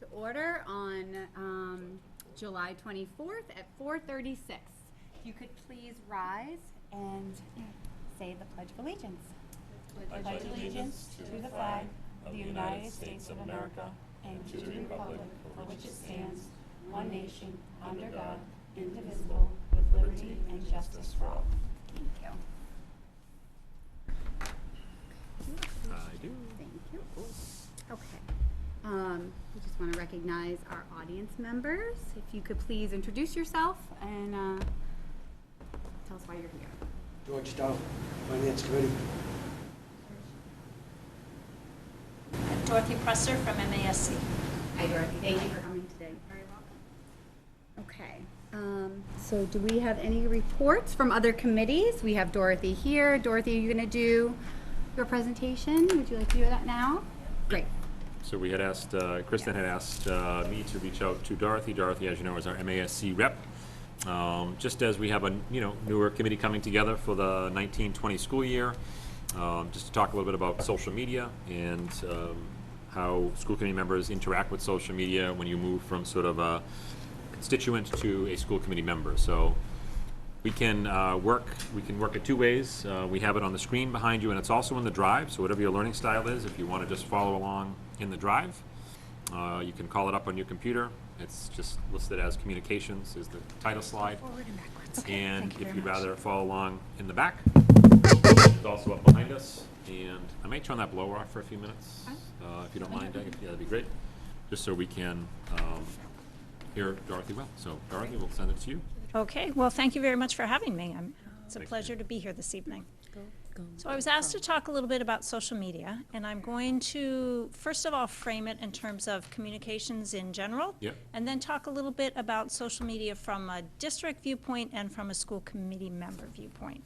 To order on July 24th at 4:36. If you could please rise and say the Pledge of Allegiance. I pledge allegiance to the flag of the United States of America and to the republic for which it stands, one nation, under God, indivisible, with liberty and justice for all. Thank you. I do. Thank you. Okay. We just want to recognize our audience members. If you could please introduce yourself and tell us why you're here. George Stout, Finance Committee. Dorothy Presser from MASC. Hi, Dorothy. Thank you for coming today. Very welcome. Okay. So do we have any reports from other committees? We have Dorothy here. Dorothy, are you going to do your presentation? Would you like to do that now? Great. So we had asked, Kristen had asked me to reach out to Dorothy. Dorothy, as you know, is our MASC rep. Just as we have a newer committee coming together for the 19-20 school year, just to talk a little bit about social media and how school committee members interact with social media when you move from sort of a constituent to a school committee member. So we can work it two ways. We have it on the screen behind you, and it's also in the drive. So whatever your learning style is, if you want to just follow along in the drive, you can call it up on your computer. It's just listed as communications is the title slide. Forward and backwards. Okay. And Thank you if very you'd much. rather follow along in the back, it's also up behind us. And I may turn that blower off for a few minutes, if you don't mind. Yeah, that'd be great. Just so we can hear Dorothy well. So Dorothy, we'll send it to you. Okay, well, thank you very much for having me. It's a Thank pleasure to be here this evening. So I was asked to talk a little bit about social media, and I'm going to, first of all, frame it in terms of communications in general, Yep. and then talk a little bit about social media from a district viewpoint and from a school committee member viewpoint.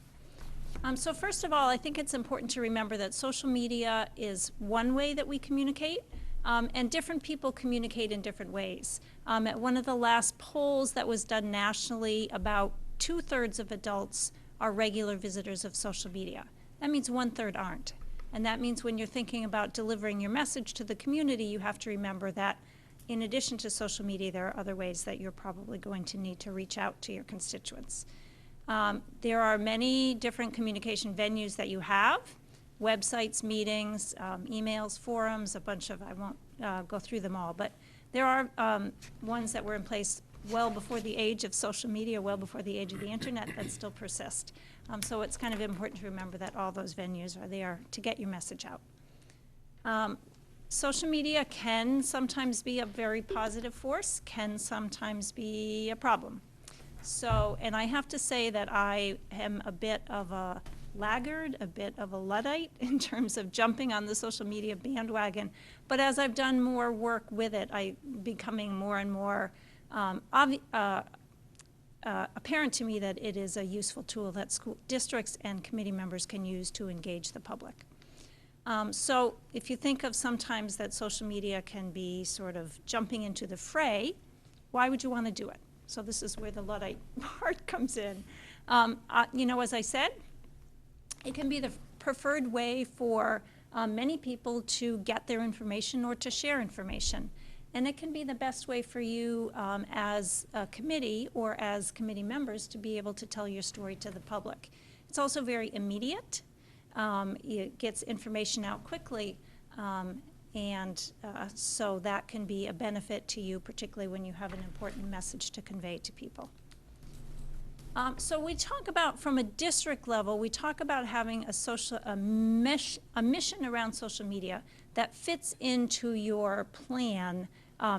So first of all, I think it's important to remember that social media is one way that we communicate, and different people communicate in different ways. At one of the last polls that was done nationally, about 2/3 of adults are regular visitors of social media. That means 1/3 aren't. And that means when you're thinking about delivering your message to the community, you have to remember that in addition to social media, there are other ways that you're probably going to need to reach out to your constituents. There are many different communication venues that you have, websites, meetings, emails, forums, a bunch of, I won't go through them all, but there are ones that were in place well before the age of social media, well before the age of the internet, that still persist. So it's kind of important to remember that all those venues are there to get your message out. Social media can sometimes be a very positive force, can sometimes be a problem. So, and I have to say that I am a bit of a laggard, a bit of a Luddite in terms of jumping on the social media bandwagon. But as I've done more work with it, I'm becoming more and more apparent to me that it is a useful tool that school districts and committee members can use to engage the public. So if you think of sometimes that social media can be sort of jumping into the fray, why would you want to do it? So this is where the Luddite part comes in. As I said, it can be the preferred way for many people to get their information or to share information. And it can be the best way for you as a committee or as committee members to be able to tell your story to the public. It's also very immediate. It gets information out quickly, so that can be a benefit to you, particularly when you have an important message to convey to people. So we talk about, from a district level, we talk about having a mission around social media that fits into your plan,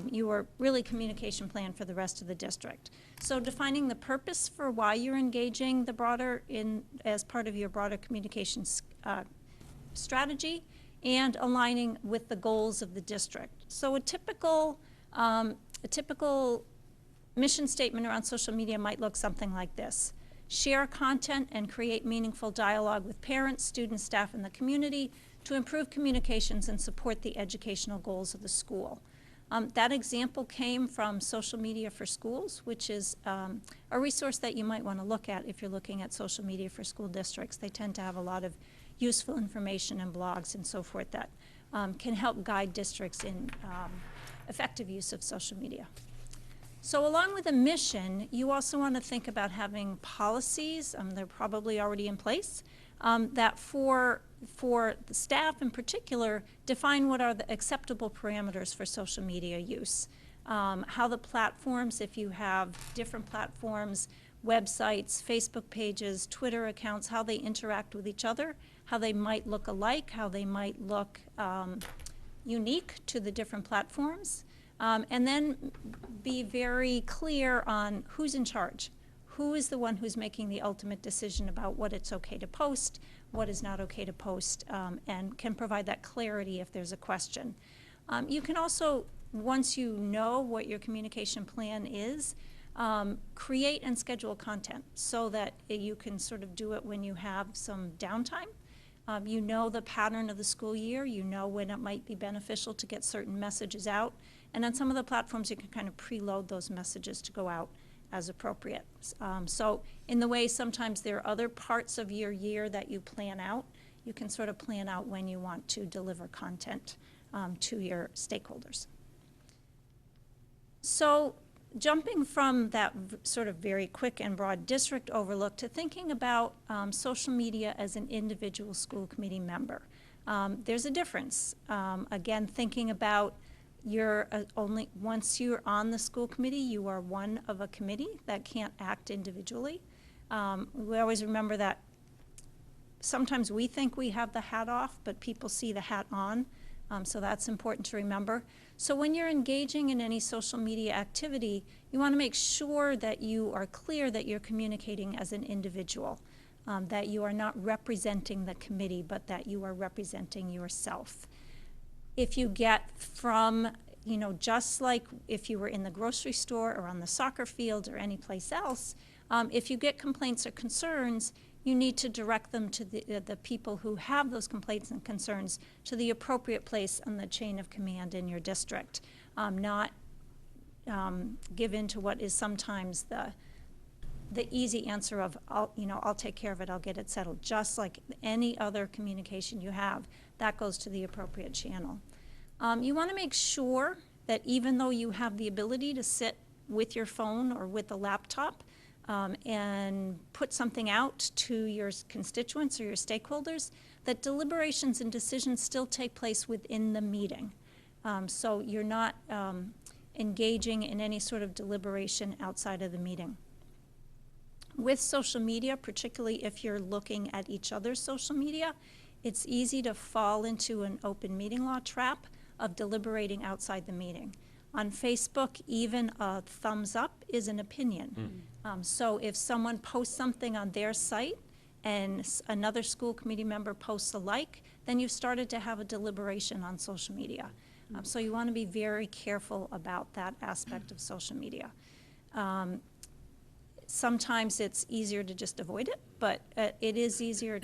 your really communication plan for the rest of the district. So defining the purpose for why you're engaging the broader as part of your broader communications strategy, and aligning with the goals of the district. So a typical mission statement around social media might look something like this: share content and create meaningful dialogue with parents, students, staff, and the community to improve communications and support the educational goals of the school. That example came from Social Media for Schools, which is a resource that you might want to look at if you're looking at social media for school districts. They tend to have a lot of useful information and blogs and so forth that can help guide districts in effective use of social media. So along with a mission, you also want to think about having policies, they're probably already in place, that for the staff in particular, define what are the acceptable parameters for social media use. How the platforms, if you have different platforms, websites, Facebook pages, Twitter accounts, how they interact with each other, how they might look alike, how they might look unique to the different platforms. And then be very clear on who's in charge. Who is the one who's making the ultimate decision about what it's okay to post, what is not okay to post, and can provide that clarity if there's a question. You can also, once you know what your communication plan is, create and schedule content so that you can sort of do it when you have some downtime. You know the pattern of the school year, you know when it might be beneficial to get certain messages out, and on some of the platforms you can kind of preload those messages to go out as appropriate. So in the way sometimes there are other parts of your year that you plan out, you can sort of plan out when you want to deliver content to your stakeholders. So jumping from that sort of very quick and broad district overlook to thinking about social media as an individual school committee member. There's a difference. Again, thinking about once you're on the school committee, you are one of a committee that can't act individually. We always remember that sometimes we think we have the hat off, but people see the hat on. So that's important to remember. So when you're engaging in any social media activity, you want to make sure that you are clear that you're communicating as an individual, that you are not representing the committee, but that you are representing yourself. If you get from, just like if you were in the grocery store or on the soccer field or any place else, if you get complaints or concerns, you need to direct them to the people who have those complaints and concerns to the appropriate place on the chain of command in your district, not give in to what is sometimes the easy answer of, I'll take care of it, I'll get it settled. Just like any other communication you have, that goes to the appropriate channel. You want to make sure that even though you have the ability to sit with your phone or with a laptop and put something out to your constituents or your stakeholders, that deliberations and decisions still take place within the meeting. So you're not engaging in any sort of deliberation outside of the meeting. With social media, particularly if you're looking at each other's social media, it's easy to fall into an open meeting law trap of deliberating outside the meeting. On Facebook, even a thumbs up is an opinion. So if someone posts something on their site and another school committee member posts a like, then you've started to have a deliberation on social media. So you want to be very careful about that aspect of social media. Sometimes it's easier to just avoid it, but it is easier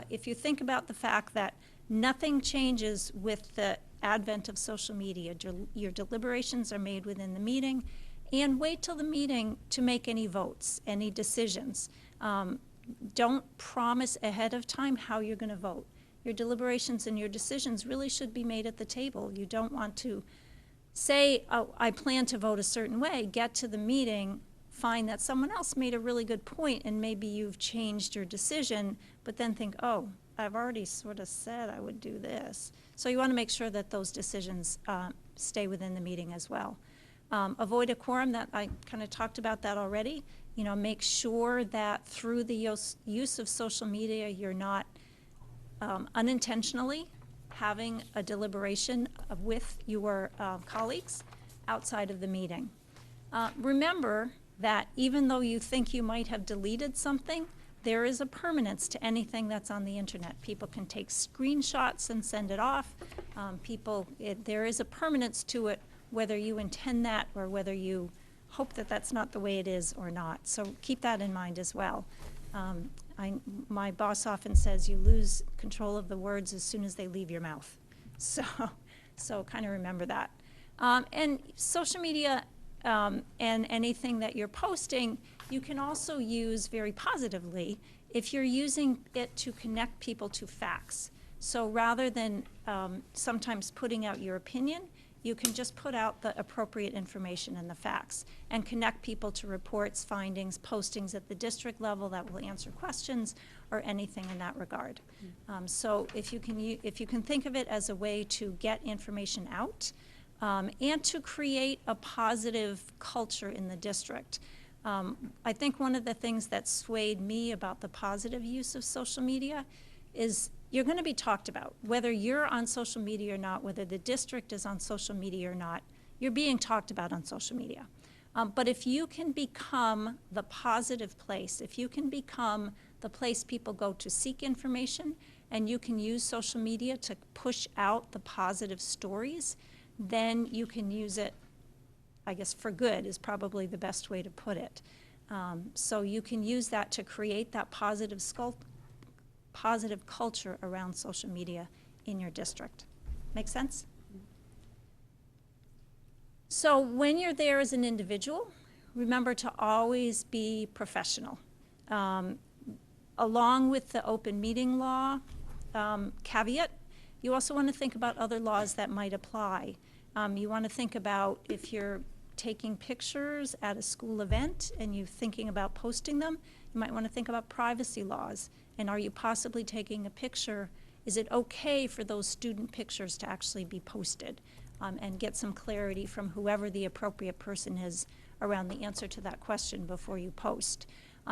if you think about the fact that nothing changes with the advent of social media. Your deliberations are made within the meeting, and wait till the meeting to make any votes, any decisions. Don't promise ahead of time how you're going to vote. Your deliberations and your decisions really should be made at the table. You don't want to say, oh, I plan to vote a certain way, get to the meeting, find that someone else made a really good point and maybe you've changed your decision, but then think, oh, I've already sort of said I would do this. So you want to make sure that those decisions stay within the meeting as well. Avoid a quorum, that I kind of talked about that already. Make sure that through the use of social media, you're not unintentionally having a deliberation with your colleagues outside of the meeting. Remember that even though you think you might have deleted something, there is a permanence to anything that's on the internet. People can take screenshots and send it off. There is a permanence to it, whether you intend that or whether you hope that that's not the way it is or not. So keep that in mind as well. My boss often says you lose control of the words as soon as they leave your mouth. So kind of remember that. And social media and anything that you're posting, you can also use very positively if you're using it to connect people to facts. So rather than sometimes putting out your opinion, you can just put out the appropriate information and the facts and connect people to reports, findings, postings at the district level that will answer questions or anything in that regard. So if you can think of it as a way to get information out and to create a positive culture in the district. I think one of the things that swayed me about the positive use of social media is you're going to be talked about. Whether you're on social media or not, whether the district is on social media or not, you're being talked about on social media. But if you can become the positive place, if you can become the place people go to seek information, and you can use social media to push out the positive stories, then you can use it, I guess, for good is probably the best way to put it. So you can use that to create that positive culture around social media in your district. Make sense? So when you're there as an individual, remember to always be professional. Along with the open meeting law caveat, you also want to think about other laws that might apply. You want to think about if you're taking pictures at a school event and you're thinking about posting them, you might want to think about privacy laws. And are you possibly taking a picture? Is it okay for those student pictures to actually be posted? And get some clarity from whoever the appropriate person is around the answer to that question before you post.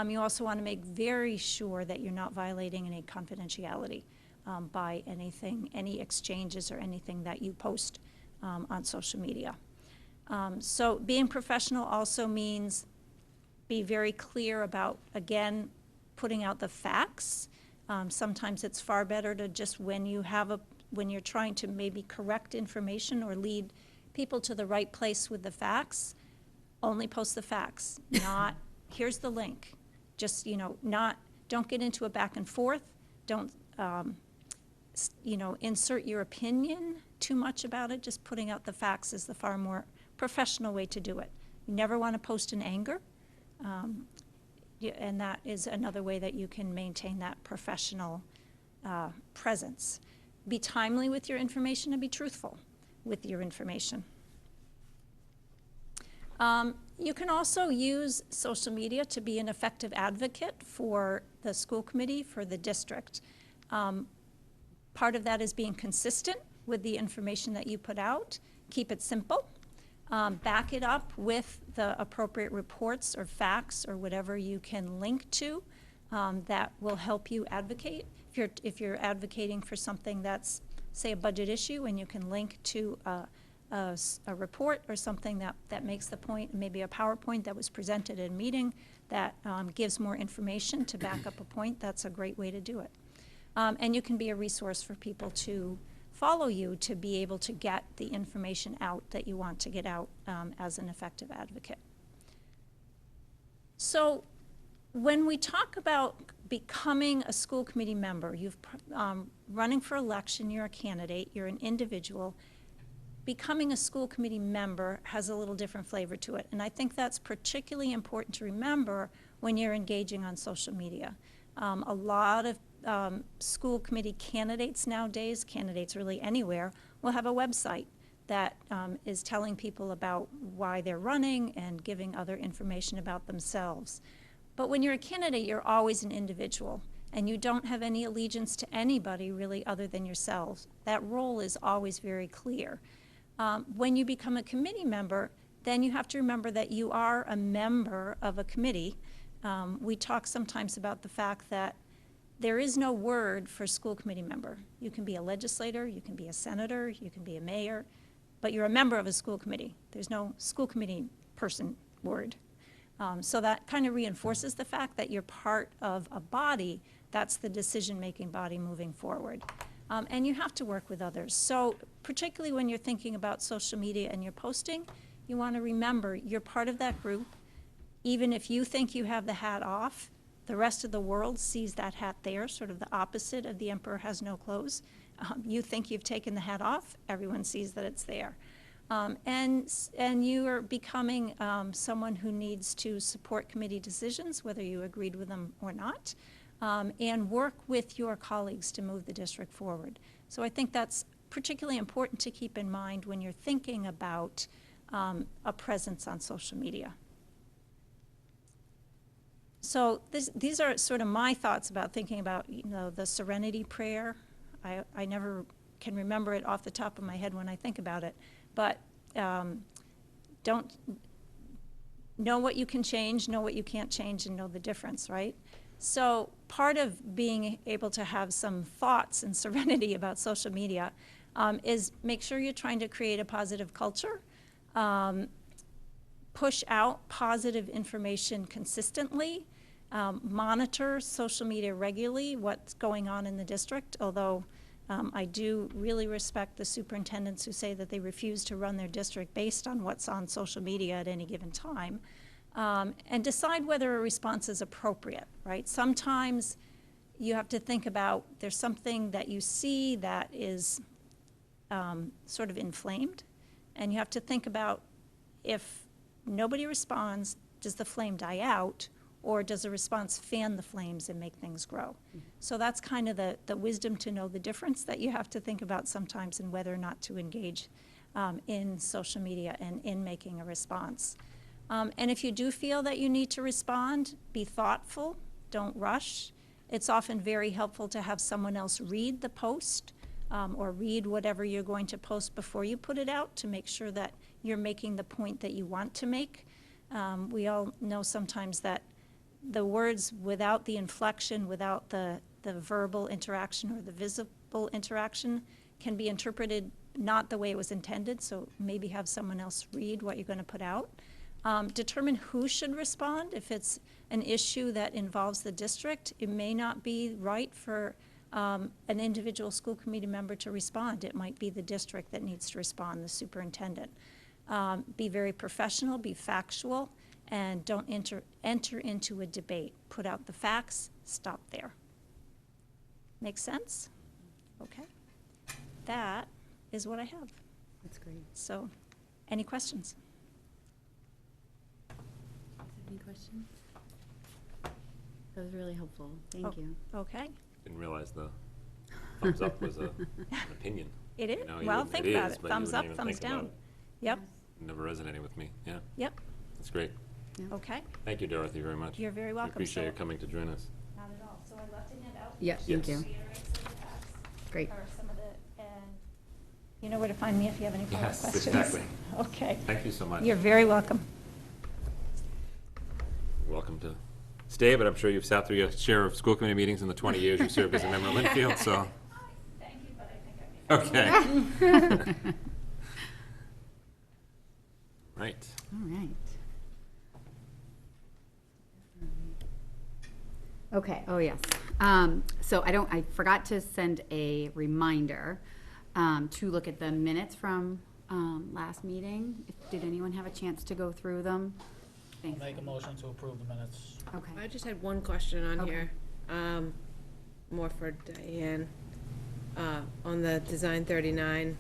You also want to make very sure that you're not violating any confidentiality by any exchanges or anything that you post on social media. So being professional also means be very clear about, again, putting out the facts. Sometimes it's far better to just when you're trying to maybe correct information or lead people to the right place with the facts, only post the facts, not here's the link. Just, don't get into a back and forth. Don't, insert your opinion too much about it. Just putting out the facts is the far more professional way to do it. You never want to post in anger. And that is another way that you can maintain that professional presence. Be timely with your information and be truthful with your information. You can also use social media to be an effective advocate for the school committee, for the district. Part of that is being consistent with the information that you put out. Keep it simple. Back it up with the appropriate reports or facts or whatever you can link to that will help you advocate. If you're advocating for something that's, say, a budget issue, and you can link to a report or something that makes the point, maybe a PowerPoint that was presented at a meeting that gives more information to back up a point, that's a great way to do it. And you can be a resource for people to follow you to be able to get the information out that you want to get out as an effective advocate. So when we talk about becoming a school committee member, you've running for election, you're a candidate, you're an individual. Becoming a school committee member has a little different flavor to it, and I think that's particularly important to remember when you're engaging on social media. A lot of school committee candidates nowadays, candidates really anywhere, will have a website that is telling people about why they're running and giving other information about themselves. But when you're a candidate, you're always an individual, and you don't have any allegiance to anybody really other than yourselves. That role is always very clear. When you become a committee member, then you have to remember that you are a member of a committee. We talk sometimes about the fact that there is no word for school committee member. You can be a legislator, you can be a senator, you can be a mayor, but you're a member of a school committee. There's no school committee person word. So that kind of reinforces the fact that you're part of a body that's the decision-making body moving forward. And you have to work with others. So particularly when you're thinking about social media and you're posting, you want to remember you're part of that group. Even if you think you have the hat off, the rest of the world sees that hat there, sort of the opposite of the emperor has no clothes. You think you've taken the hat off, everyone sees that it's there. And you are becoming someone who needs to support committee decisions, whether you agreed with them or not, and work with your colleagues to move the district forward. So I think that's particularly important to keep in mind when you're thinking about a presence on social media. So these are sort of my thoughts about thinking about, the serenity prayer. I never can remember it off the top of my head when I think about it, but don't know what you can change, know what you can't change, and know the difference, right? So part of being able to have some thoughts and serenity about social media is make sure you're trying to create a positive culture, push out positive information consistently, monitor social media regularly, what's going on in the district, although I do really respect the superintendents who say that they refuse to run their district based on what's on social media at any given time, and decide whether a response is appropriate, right? Sometimes you have to think about there's something that you see that is sort of inflamed, and you have to think about if nobody responds, does the flame die out, or does a response fan the flames and make things grow? So that's kind of the wisdom to know the difference that you have to think about sometimes in whether or not to engage in social media and in making a response. And if you do feel that you need to respond, be thoughtful, don't rush. It's often very helpful to have someone else read the post or read whatever you're going to post before you put it out to make sure that you're making the point that you want to make. We all know sometimes that the words without the inflection, without the verbal interaction or the visible interaction can be interpreted not the way it was intended, so maybe have someone else read what you're going to put out. Determine who should respond. If it's an issue that involves the district, it may not be right for an individual school committee member to respond. It might be the district that needs to respond, the superintendent. Be very professional, be factual, and don't enter into a debate. Put out the facts, stop there. Make sense? Okay. That is what I have. That's great. So, any questions? Any questions? That was really helpful. Thank Oh, you. Okay. Didn't realize the thumbs up was an opinion. It is? You know, you Well, wouldn't- think it about is, it. but you Thumbs wouldn't up, even thumbs think about down. it. Yep, Never resonated with me, yeah. yep. That's great. Okay. Thank you, Dorothy, very much. You're very We welcome. appreciate So- you coming to join us. Not at all. So I left it out. Yeah, thank you. Reiterate some of the facts. Great. Or some of the, and you know where to find me if you have any follow-up Yes, questions. exactly. Okay. Thank you so much. You're very welcome. You're welcome to stay, but I'm sure you've sat through your share of school committee meetings in the 20 years you served as a member of Linfield, so. Thank you, but I think I Okay. Right. All right. Okay, oh yes. So I forgot to send a reminder to look at the minutes from last meeting. Did anyone have a chance to go through them? Thanks. Make a motion to approve the minutes. Okay. I just had one question on Okay. here, more for Diane. On the Design 39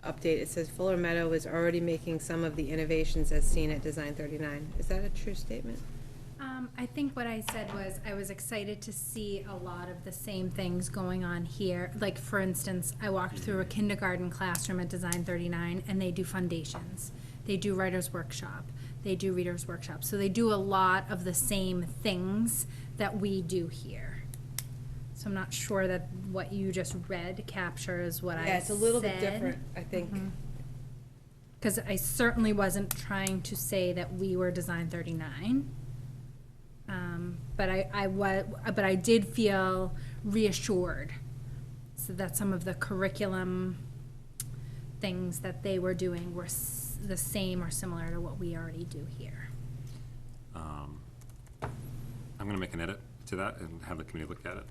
update, it says Fuller Meadow is already making some of the innovations as seen at Design 39. Is that a true statement? I think what I said was I was excited to see a lot of the same things going on here. Like, for instance, I walked through a kindergarten classroom at Design 39, and they do foundations. They do writer's workshop. They do reader's workshop. So they do a lot of the same things that we do here. So I'm not sure that what you just read captures what I said. Yeah, it's a little bit different, I think. Because I certainly wasn't trying to say that we were Design 39. But I did feel reassured, so that some of the curriculum things that they were doing were the same or similar to what we already do here. I'm going to make an edit to that and have the committee look at it.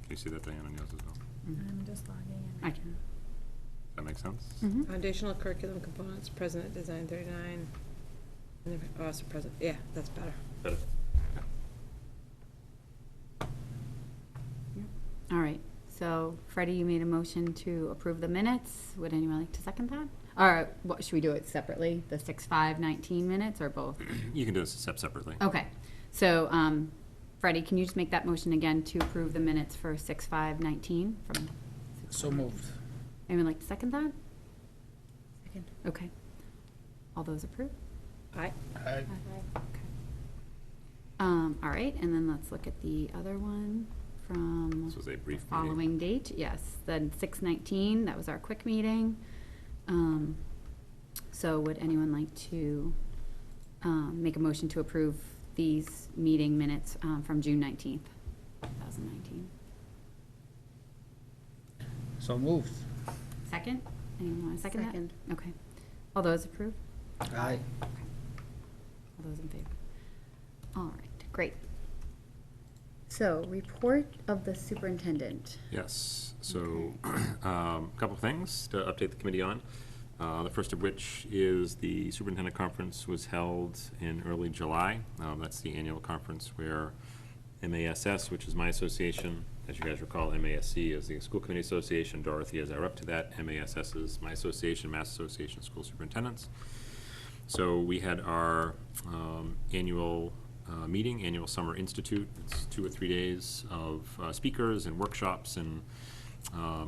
Can you see that, Diane, on yours as well? I'm just logging in. I can. Does that make sense? Foundational curriculum components present at Design 39. Oh, it's present, yeah, that's better. Better. So Freddie, you made a motion to approve the minutes. Would anyone like to second that? Or what, should we do it separately, the 6/5/19 minutes or both? You can do this separately. Okay, so Freddie, can you just make that motion again to approve the minutes for 6/5/19 from? So moved. Anyone like to second that? Second. Okay. All those approve? Aye. Aye. Okay. All right, and then let's look at the other one from This was a brief meeting. following date. Yes, then 6/19, that was our quick meeting. So would anyone like to make a motion to approve these meeting minutes from June 19th, 2019? So moved. Second? Anyone want to second that? Second. Okay. All those approve? Aye. All those in favor? All right, great. So, report of the superintendent. Yes, so, a couple things to update the committee on. The first of which is the superintendent conference was held in early July. That's the annual conference where MASS, which is my association, as you guys recall, MASC is the School Committee Association, Dorothy is our rep to that, MASS is my association, Mass Association of School Superintendents. So we had our annual meeting, Annual Summer Institute. It's 2 or 3 days of speakers and workshops and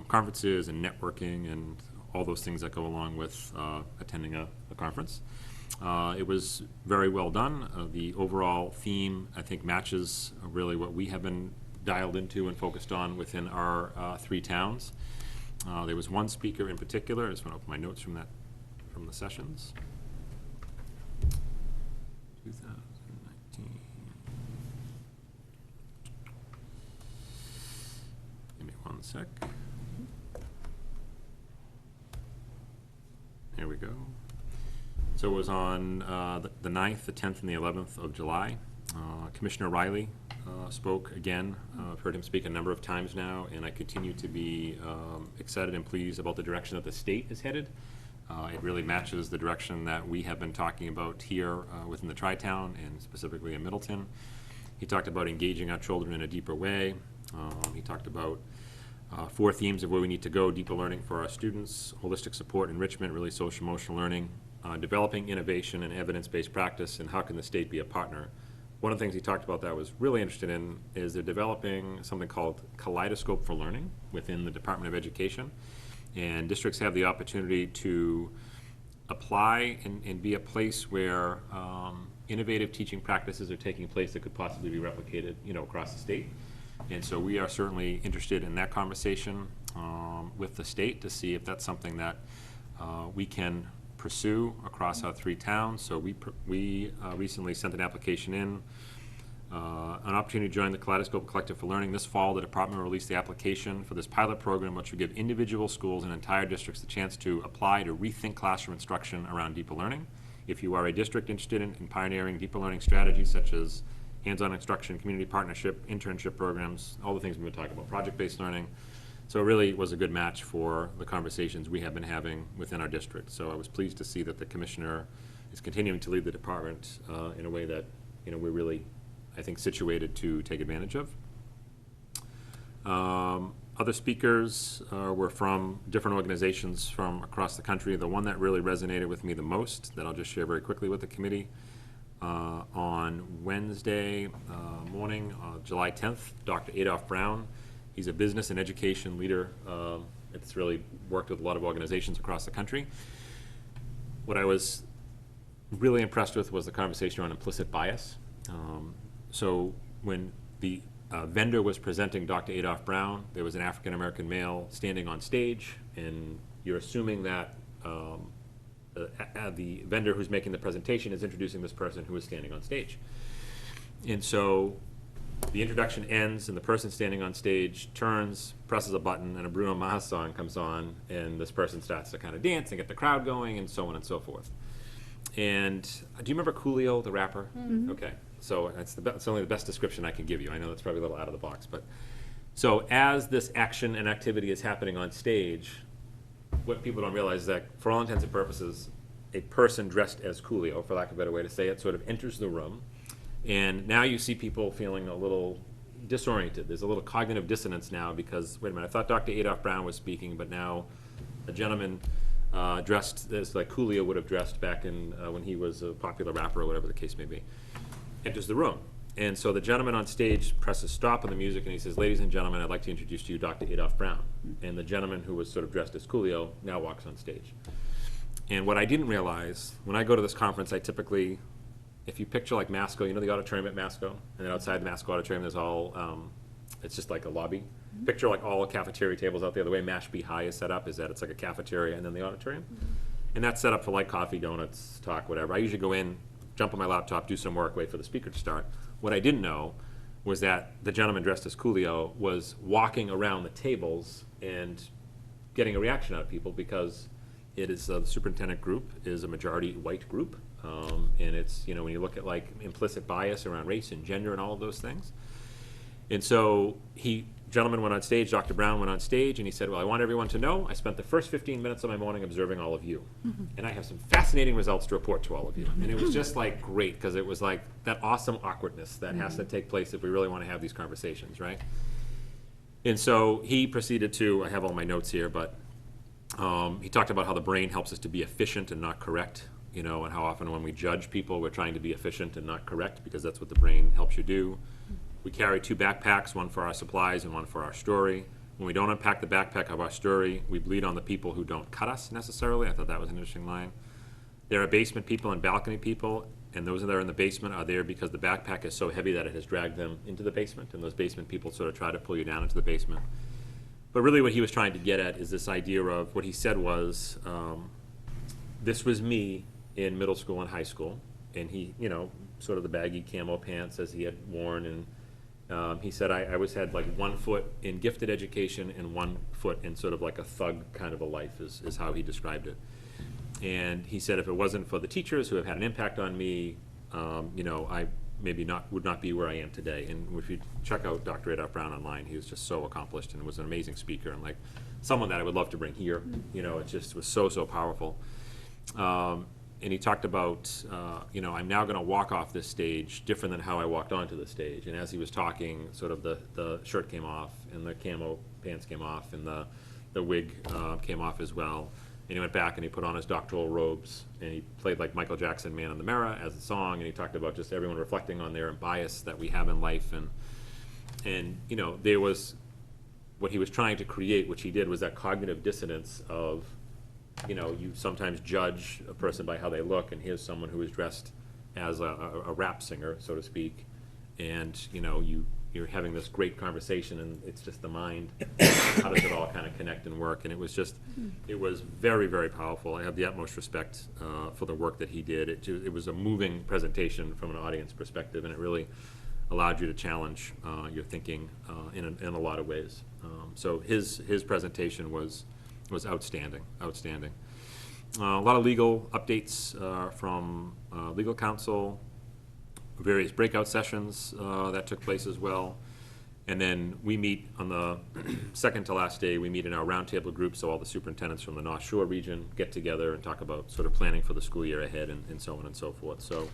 conferences and networking and all those things that go along with attending a conference. It was very well done. The overall theme, I think, matches really what we have been dialed into and focused on within our 3 towns. There was one speaker in particular. I just want to open my notes from the sessions. 2019. Give me one sec. Here we go. So it was on the 9th, the 10th, and the 11th of July. Commissioner Riley spoke again. I've heard him speak a number of times now, and I continue to be excited and pleased about the direction that the state is headed. It really matches the direction that we have been talking about here within the Tri-Town and specifically in Middleton. He talked about engaging our children in a deeper way. He talked about 4 themes of where we need to go: deeper learning for our students, holistic support, enrichment, really social emotional learning, developing innovation and evidence-based practice, and how can the state be a partner. One of the things he talked about that I was really interested in is they're developing something called Kaleidoscope for Learning within the Department of Education. And districts have the opportunity to apply and be a place where innovative teaching practices are taking place that could possibly be replicated, across the state. And so we are certainly interested in that conversation with the state to see if that's something that we can pursue across our 3 towns. So we recently sent an application in, an opportunity to join the Kaleidoscope Collective for Learning. This fall, the department will release the application for this pilot program, which will give individual schools and entire districts the chance to apply to rethink classroom instruction around deeper learning. If you are a district interested in pioneering deeper learning strategies such as hands-on instruction, community partnership, internship programs, all the things we've been talking about, project-based learning. So it really was a good match for the conversations we have been having within our district. So I was pleased to see that the commissioner is continuing to lead the department in a way that we're really, I think, situated to take advantage of. Other speakers were from different organizations from across the country. The one that really resonated with me the most, that I'll just share very quickly with the committee, on Wednesday morning, July 10th, Dr. Adolph Brown. He's a business and education leader. It's really worked with a lot of organizations across the country. What I was really impressed with was the conversation around implicit bias. So when the vendor was presenting Dr. Adolph Brown, there was an African-American male standing on stage, and you're assuming that the vendor who's making the presentation is introducing this person who is standing on stage. And so the introduction ends, and the person standing on stage turns, presses a button, and a Bruno Mars song comes on, and this person starts to kind of dance and get the crowd going, and so on and so forth. And do you remember Coolio, the rapper? Mm-hmm. Okay, so it's only the best description I can give you. I know that's probably a little out of the box, but so as this action and activity is happening on stage, what people don't realize is that, for all intents and purposes, a person dressed as Coolio, for lack of a better way to say it, sort of enters the room, and now you see people feeling a little, disoriented. There's a little cognitive dissonance now because, wait a minute, I thought Dr. Adolph Brown was speaking, but now a gentleman dressed as like Coolio would have dressed back in when he was a popular rapper or whatever the case may be, enters the room. And so the gentleman on stage presses stop on the music and he says, "Ladies and gentlemen, I'd like to introduce to you Dr. Adolph Brown." And the gentleman who was sort of dressed as Coolio now walks on stage. And what I didn't realize, when I go to this conference, I typically, if you picture like Masco, you know the auditorium at Masco? And then outside the Masco auditorium, there's all, it's just like a lobby. Picture like all the cafeteria tables out there. The way Mashpee High is set up is that it's like a cafeteria and then the auditorium. And that's set up for like coffee, donuts, talk, whatever. I usually go in, jump on my laptop, do some work, wait for the speaker to start. What I didn't know was that the gentleman dressed as Coolio was walking around the tables and getting a reaction out of people because it is, the superintendent group is a majority white group. And it's, you know, when you look at like implicit bias around race and gender and all of those things. And so gentleman went on stage, Dr. Brown went on stage, and he said, "Well, I want everyone to know I spent the first 15 minutes of my morning observing all of you. And I have some fascinating results to report to all of you." And it was just like great, because it was like that awesome awkwardness that has to take place if we really want to have these conversations, right? And so he proceeded to, I have all my notes here, but he talked about how the brain helps us to be efficient and not correct, you know, and how often when we judge people, we're trying to be efficient and not correct, because that's what the brain helps you do. We carry 2 backpacks, one for our supplies and one for our story. When we don't unpack the backpack of our story, we bleed on the people who don't cut us necessarily. I thought that was an interesting line. There are basement people and balcony people, and those that are in the basement are there because the backpack is so heavy that it has dragged them into the basement, and those basement people sort of try to pull you down into the basement. But really what he was trying to get at is this idea of, what he said was, this was me in middle school and high school, and he, you know, sort of the baggy camo pants as he had worn, and he said, I always had like 1 foot in gifted education and 1 foot in sort of like a thug kind of a life, is how he described it. And he said, if it wasn't for the teachers who have had an impact on me, you know, I would not be where I am today. And if you check out Dr. Adolph Brown online, he was just so accomplished and was an amazing speaker, and like someone that I would love to bring here. You know, it just was so powerful. And he talked about, you know, I'm now going to walk off this stage different than how I walked onto the stage. And as he was talking, sort of the shirt came off, and the camo pants came off, and the wig came off as well. And he went back and he put on his doctoral robes, and he played like Michael Jackson, "Man in the Mirror" as a song. And he talked about just everyone reflecting on their bias that we have in life. And you know, there was, what he was trying to create, which he did, was that cognitive dissonance of, you know, you sometimes judge a person by how they look, and here's someone who is dressed as a rap singer, so to speak, and, you know, you're having this great conversation, and it's just the mind. How does it all kind of connect and work? And it was just, it was very powerful. I have the utmost respect for the work that he did. It was a moving presentation from an audience perspective, and it really allowed you to challenge your thinking in a lot of ways. So his presentation was outstanding. A lot of legal updates from legal counsel, various breakout sessions that took place as well. And then we meet on the second to last day, we meet in our roundtable group, so all the superintendents from the North Shore region get together and talk about sort of planning for the school year ahead, and so on and so forth. So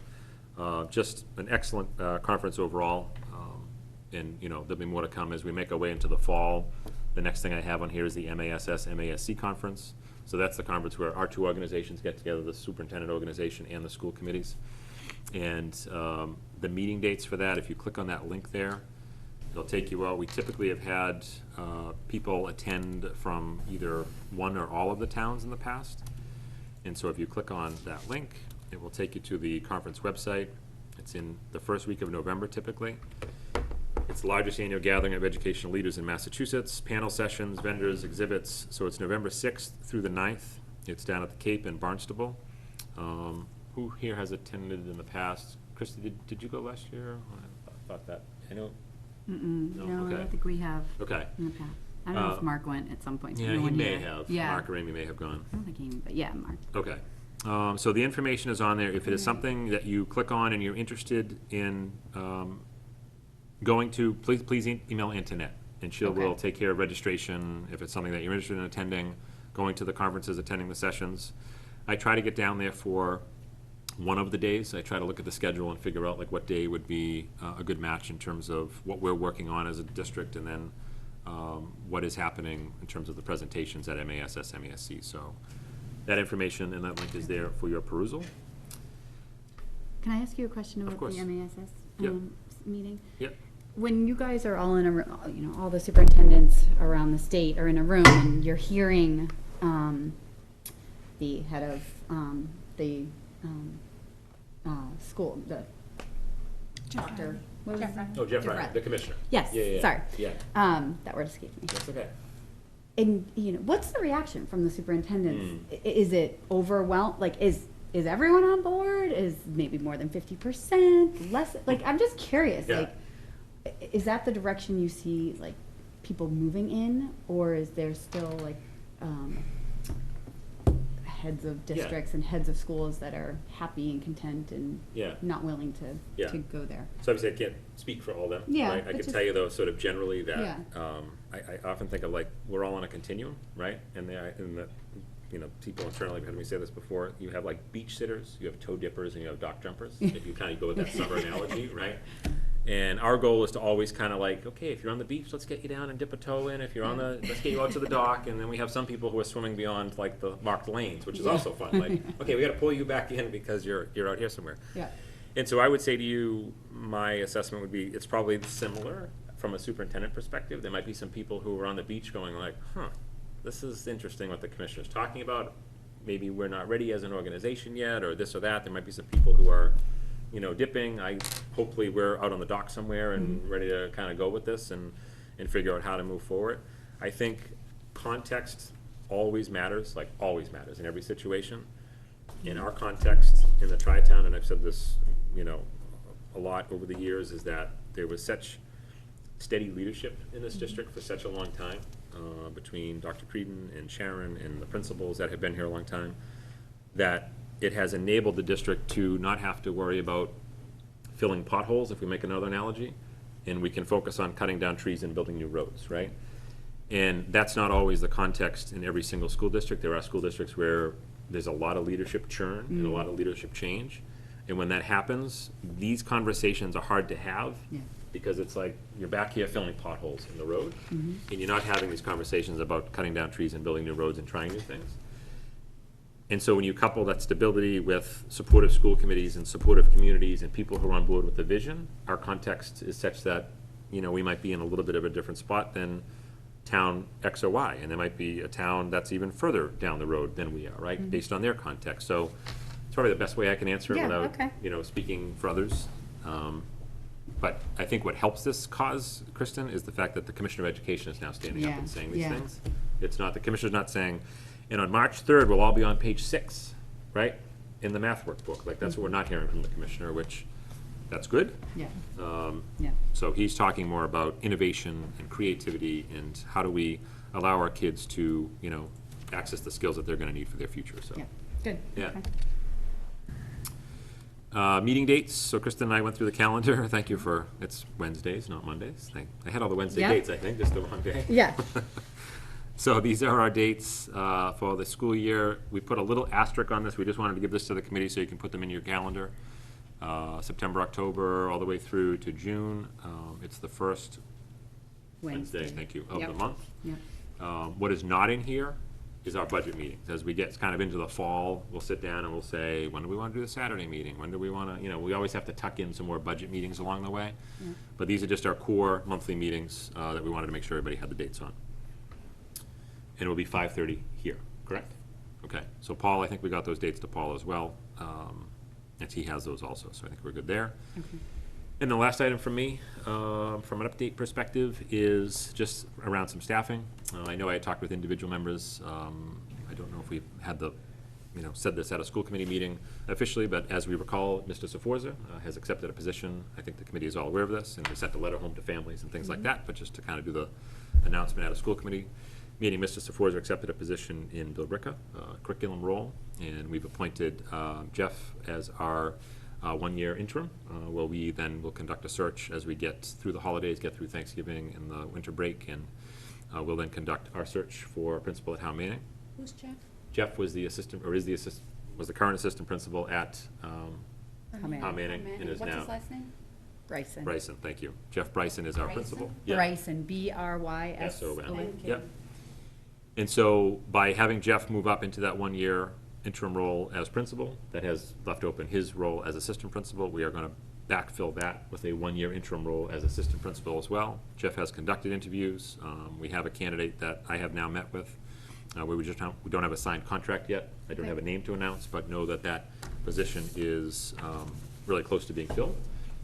just an excellent conference overall. And, you know, there'll be more to come as we make our way into the fall. The next thing I have on here is the MASC conference. So that's the conference where our 2 organizations get together, the superintendent organization and the school committees. And the meeting dates for that, if you click on that link there, it'll take you out. We typically have had people attend from either one or all of the towns in the past. And so if you click on that link, it will take you to the conference website. It's in the first week of November typically. It's the largest annual gathering of educational leaders in Massachusetts, panel sessions, vendors, exhibits. So it's November 6th through the 9th. It's down at the Cape in Barnstable. Who here has attended in the past? Christy, did you go last year? I thought that, I know. No, I Okay. don't think we have Okay. in the past. I don't know if Mark went at some point. Yeah, No he one may here. have. Yeah. Mark or Amy may have gone. I don't think he, but yeah, Mark. Okay. So the information is on there. If it is something that you click on and you're interested in going to, please email Antoinette, and she will take care of registration if it's something that you're interested in attending, going to the conferences, attending the sessions. I try to get down there for one of the days. I try to look at the schedule and figure out like what day would be a good match in terms of what we're working on as a district, and then what is happening in terms of the presentations at MASS, MASC. So that information and that link is there for your perusal. Can I ask you a question about course. the MASS Yep. meeting? Yep. When you guys are all in a room, you know, all the superintendents around the state are in a room, and you're hearing the head of the school, the Dr. What was his name? Oh, Jeff Jeff Ryan, Ryan. the commissioner. Yes, Yeah, yeah, yeah. sorry. Yeah, That word escaped me. that's okay. And, you know, what's the reaction from the superintendents? Is it overwhelmed? Like, is everyone on board? Is maybe more than 50%? Less? Like, I'm just curious. Yeah. Like, is that the direction you see, like, people moving in? Or is there still, like, heads of districts and heads of schools that are happy and content and Yeah. not willing Yeah. to go there? So obviously I can't speak for all of them. Yeah, Right? I but can just- tell you though, sort of generally that, Yeah. I often think of like, we're all on a continuum, right? And the, you know, people internally have heard me say this before, you have like beach sitters, you have toe dippers, and you have dock jumpers. If you kind of go with that summer analogy, right? And our goal is to always kind of like, okay, if you're on the beach, let's get you down and dip a toe in. If you're on the, let's get you out to the dock. And then we have some people who are swimming beyond like the marked lanes, which is also fun. Like, okay, we got to pull you back in because you're out here somewhere. Yeah. And so I would say to you, my assessment would be, it's probably similar from a superintendent perspective. There might be some people who are on the beach going like, huh, this is interesting what the commissioner's talking about. Maybe we're not ready as an organization yet, or this or that. There might be some people who are, you know, dipping. Hopefully we're out on the dock somewhere and ready to kind of go with this and figure out how to move forward. I think context always matters, like always matters in every situation. In our context, in the Tri-Town, and I've said this, you know, a lot over the years, is that there was such steady leadership in this district for such a long time, between Dr. Creedon and Sharon and the principals that have been here a long time, that it has enabled the district to not have to worry about filling potholes, if we make another analogy, and we can focus on cutting down trees and building new roads, right? And that's not always the context in every single school district. There are school districts where there's a lot of leadership churn and a lot of leadership change. And when that happens, these conversations are hard to have, because it's like you're back here filling potholes in the road, and you're not having these conversations about cutting down trees and building new roads and trying new things. And so when you couple that stability with supportive school committees and supportive communities and people who are on board with the vision, our context is such that, you know, we might be in a little bit of a different spot than town X or Y, and there might be a town that's even further down the road than we are, right, based on their context. So it's probably the best way I can answer it Yeah, without, okay. you know, speaking for others. But I think what helps this cause, Kristen, is the fact that the Commissioner of Education is now standing up Yeah, and saying these yeah. things. It's not, the Commissioner's not saying, and on March 3rd, we'll all be on page 6, right, in the math workbook. Like, that's what we're not hearing from the Commissioner, which, that's good. Yeah. Um, Yeah. So he's talking more about innovation and creativity and how do we allow our kids to, you know, access the skills that they're gonna need for their future, so. Yeah. Good. Yeah. Okay. Meeting dates, so Kristen and I went through the calendar. Thank you for, it's Wednesdays, not Mondays. I had all the Wednesday Yeah. dates, I think, just the wrong day. Yeah. So these are our dates for the school year. We put a little asterisk on this. We just wanted to give this to the committee so you can put them in your calendar. September, October, all the way through to June. It's the first Wednesday, thank you, of the Yep. month. Yep. What is not in here is our budget meetings. As we get kind of into the fall, we'll sit down and we'll say, when do we want to do the Saturday meeting? When do we want to, you know, we always have to tuck in some more budget meetings along the way. But these are just our core monthly meetings that we wanted to make sure everybody had the dates on. And it will be 5:30 here, correct? Okay, so Paul, I think we got those dates to Paul as well. And he has those also, so I think we're good there. And the last item from me, from an update perspective, is just around some staffing. I know I had talked with individual members. I don't know if we've had the, you know, said this at a school committee meeting officially, but as we recall, Mr. Sforza has accepted a position. I think the committee is all aware of this, and we sent a letter home to families and things like that, but just to kind of do the announcement at a school committee meeting, Mr. Sforza accepted a position in Billerica, curriculum role, and we've appointed Jeff as our 1-year interim. Well, we then will conduct a search as we get through the holidays, get through Thanksgiving and the winter break, and we'll then conduct our search for principal at Howe Manning. Who's Jeff? Jeff was the assistant, or is the assistant, was the current assistant principal at How Manning, and is What's now his last name? Bryson. Bryson, thank you. Jeff Bryson is our principal. Yeah. Bryson, B-R-Y-S-O-N. S-O-N. Yep. And so by having Jeff move up into that one-year interim role as principal, that has left open his role as assistant principal. We are going to backfill that with a one-year interim role as assistant principal as well. Jeff has conducted interviews. We have a candidate that I have now met with. We don't have a signed contract yet. I don't have a name to announce, but know that that position is really close to being filled.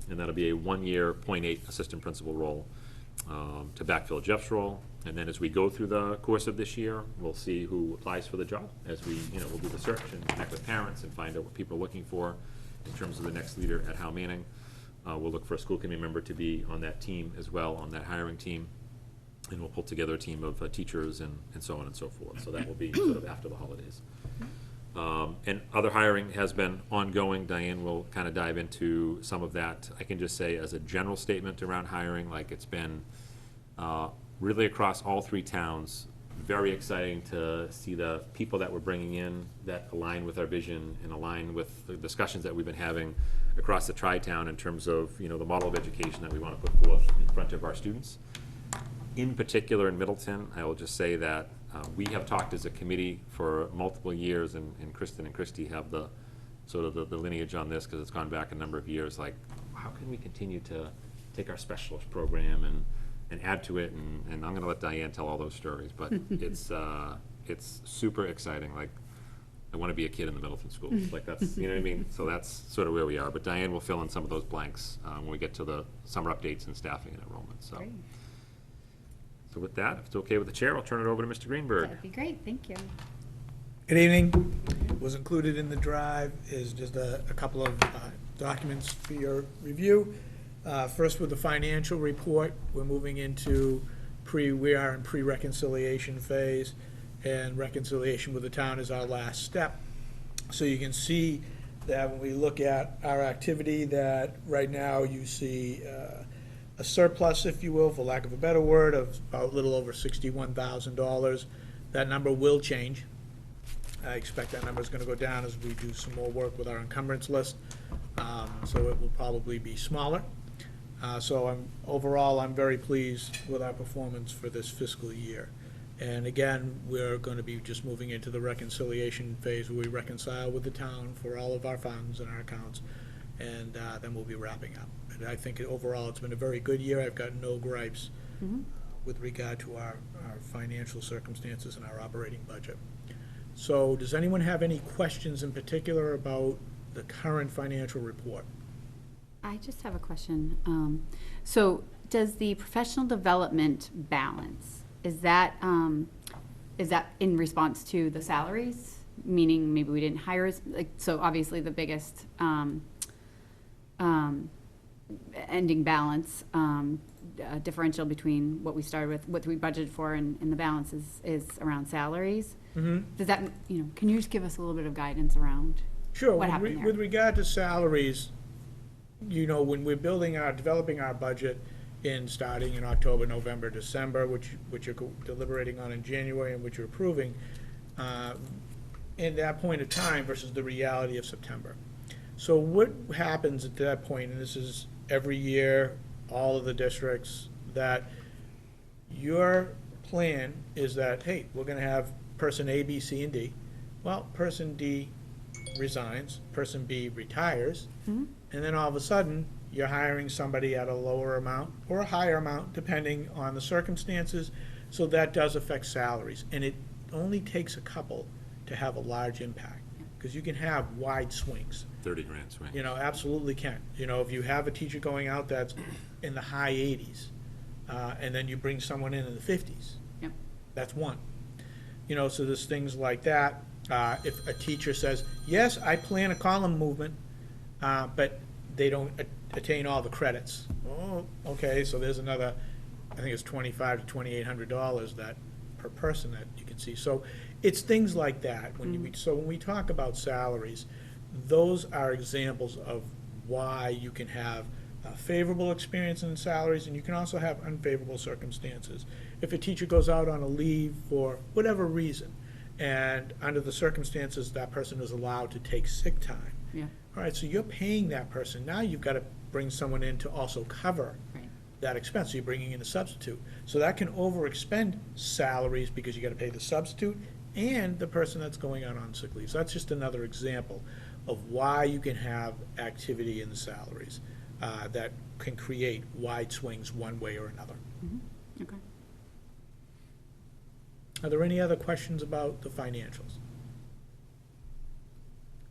And that'll be a one-year, .8 assistant principal role to backfill Jeff's role. And then as we go through the course of this year, we'll see who applies for the job. As we, we'll do the search and connect with parents and find out what people are looking for in terms of the next leader at Howe Manning. We'll look for a school committee member to be on that team as well, on that hiring team. And we'll pull together a team of teachers and so on and so forth. So that will be sort of after the holidays. And other hiring has been ongoing. Diane will kind of dive into some of that. I can just say as a general statement around hiring, like it's been really across all three towns, very exciting to see the people that we're bringing in that align with our vision and align with the discussions that we've been having across the tri-town in terms of, the model of education that we want to put forth in front of our students. In particular in Middleton, I will just say that we have talked as a committee for multiple years, and Kristen and Christy have the sort of the lineage on this because it's gone back a number of years, like how can we continue to take our specialist program and add to it, and I'm gonna let Diane tell all those stories, but it's super exciting. Like, I wanna be a kid in the Middleton schools, like that's, you know what I mean? So that's sort of where we are, but Diane will fill in some of those blanks when we get to the summer updates and staffing and enrollment, so. Great. So with that, if it's okay with the chair, I'll turn it over to Mr. Greenberg. That'd be great, thank you. Good evening. Was included in the drive is just a couple of documents for your review. First with the financial report, we're moving into we are in pre-reconciliation phase, and reconciliation with the town is our last step. So you can see that when we look at our activity, that right now you see a surplus, if you will, for lack of a better word, of about a little over $61,000. That number will change. I expect that number is going to go down as we do some more work with our encumbrance list, so it will probably be smaller. So overall, I'm very pleased with our performance for this fiscal year. And again, we're going to be just moving into the reconciliation phase where we reconcile with the town for all of our funds and our accounts, and then we'll be wrapping up. And I think overall, it's been a very good year. I've got no gripes with regard to our financial circumstances and our operating budget. So does anyone have any questions in particular about the current financial report? I just have a question. So does the professional development balance, is that in response to the salaries? Meaning maybe we didn't hire, so obviously the biggest ending balance differential between what we started with, what we budgeted for, and the balance is around salaries. Does that, can you just give us a little bit of guidance around Sure. what happened there? With regard to salaries, when we're developing our budget starting in October, November, December, which you're deliberating on in January and which you're approving, in that point of time versus the reality of September. So what happens at that point, and this is every year, all of the districts, that your plan is that, hey, we're gonna have person A, B, C, and D. Well, person D resigns, person B retires, and then all of a sudden, you're hiring somebody at a lower amount or a higher amount, depending on the circumstances, so that does affect salaries. And it only takes a couple to have a large impact, because you can have wide swings. 30 grand swing. Absolutely can. If you have a teacher going out that's in the high 80s, and then you bring someone in the 50s, Yep. that's one. So there's things like that. If a teacher says, yes, I plan a column movement, but they don't attain all the credits. Oh, okay, so there's another, I think it's $2,500 to $2,800 that per person that you can see. So it's things like that. So when we talk about salaries, those are examples of why you can have a favorable experience in salaries, and you can also have unfavorable circumstances. If a teacher goes out on a leave for whatever reason, and under the circumstances, that person is allowed to take sick time. Yeah, All right, so you're paying that person. Now you've got to bring someone in to also cover right. that expense. So you're bringing in a substitute. So that can overexpend salaries because you got to pay the substitute and the person that's going out on sick leave. So that's just another example of why you can have activity in the salaries that can create wide swings one way or another. Okay. Are there any other questions about the financials?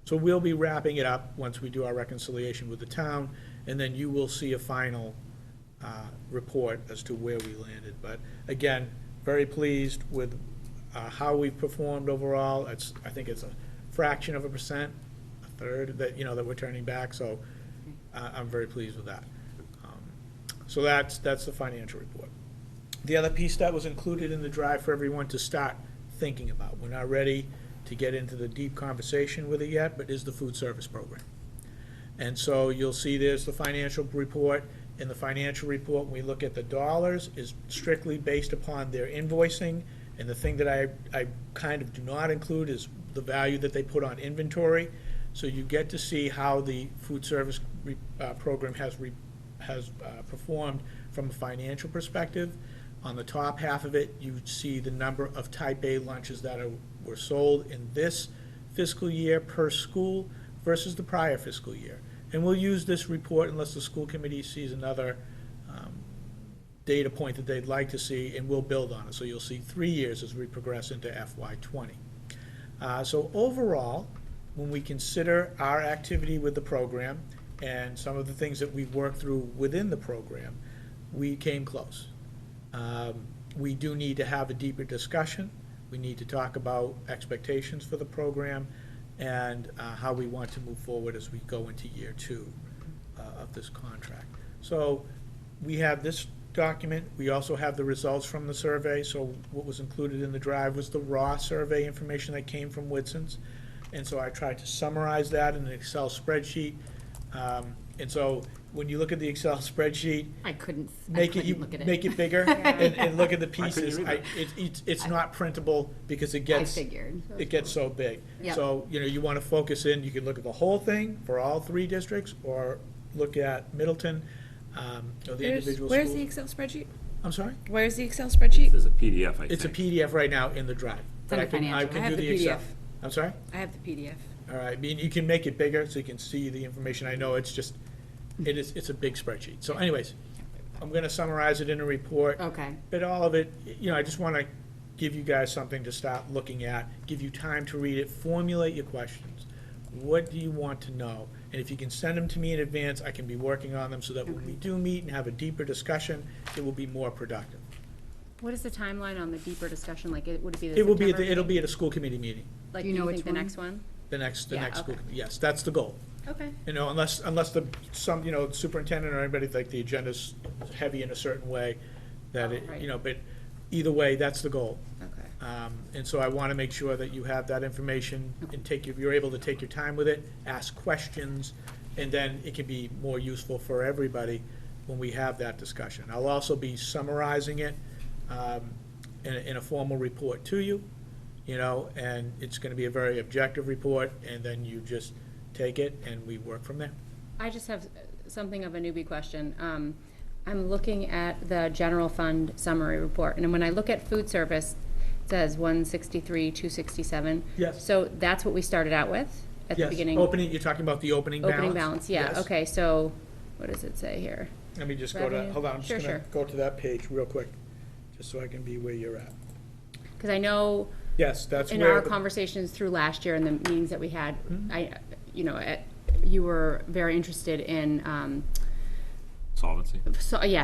So we'll be wrapping it up once we do our reconciliation with the town, and then you will see a final report as to where we landed. But again, very pleased with how we've performed overall. I think it's a fraction of a percent, a third that we're turning back, so I'm very pleased with that. So that's the financial report. The other piece that was included in the drive for everyone to start thinking about, we're not ready to get into the deep conversation with it yet, but is the food service program. And so you'll see there's the financial report. In the financial report, when we look at the dollars, is strictly based upon their invoicing. And the thing that I kind of do not include is the value that they put on inventory. So you get to see how the food service program has performed from a financial perspective. On the top half of it, you see the number of type A lunches that were sold in this fiscal year per school versus the prior fiscal year. And we'll use this report unless the school committee sees another data point that they'd like to see, and we'll build on it. So you'll see 3 years as we progress into FY20. So overall, when we consider our activity with the program and some of the things that we've worked through within the program, we came close. We do need to have a deeper discussion. We need to talk about expectations for the program and how we want to move forward as we go into year 2 of this contract. So we have this document. We also have the results from the survey. So what was included in the drive was the raw survey information that came from Whitson's. And so I tried to summarize that in an Excel spreadsheet. And so when you look at the Excel spreadsheet, I couldn't make look at it. it bigger and look at the pieces. read It's not printable because it gets figured. it gets so big. Yep. So you want to focus in. You can look at the whole thing for all 3 districts, or look at Middleton, or the individual Where's schools. the Excel spreadsheet? I'm sorry. Where's the Excel spreadsheet? There's a PDF, I think. It's a PDF right now in the drive. But under I financial. can I do have the the Excel. PDF. I'm sorry. I have the PDF. All right. I mean, you can make it bigger so you can see the information. I know it's a big spreadsheet. So anyways, I'm going to summarize it in a report. Okay. But all of it, I just want to give you guys something to start looking at, give you time to read it, formulate your questions. What do you want to know? And if you can send them to me in advance, I can be working on them so that when we do meet and have a deeper discussion, it will be more productive. What is the timeline on the deeper discussion? Like, would it be the It will be, September it'll meeting? be at a school committee meeting, Like, Do do you know you which think the one? next one? the next school okay. committee. Yes, that's the goal. Okay. Unless the superintendent or anybody, like the agenda's heavy in a certain way, that it, Right. but either way, that's the goal. Okay. And so I want to make sure that you have that information and you're able to take your time with it, ask questions, and then it can be more useful for everybody when we have that discussion. I'll also be summarizing it in a formal report to you, and it's going to be a very objective report, and then you just take it and we work from there. I just have something of a newbie question. I'm looking at the general fund summary report, and when I look at food service, it says 163, 267. Yes. So that's what we started out with at the Yes, beginning? you're talking about the opening balance? Opening balance, yeah, Yes. okay, so what does it say here? Let me just go to, Revenue. hold on, I'm Sure, just going to sure. go to that page real quick, just so I can be where you're at. Because I know Yes, that's in where, our the- conversations through last year and the meetings that we had, Mm-hmm. you were very interested in, Solvency.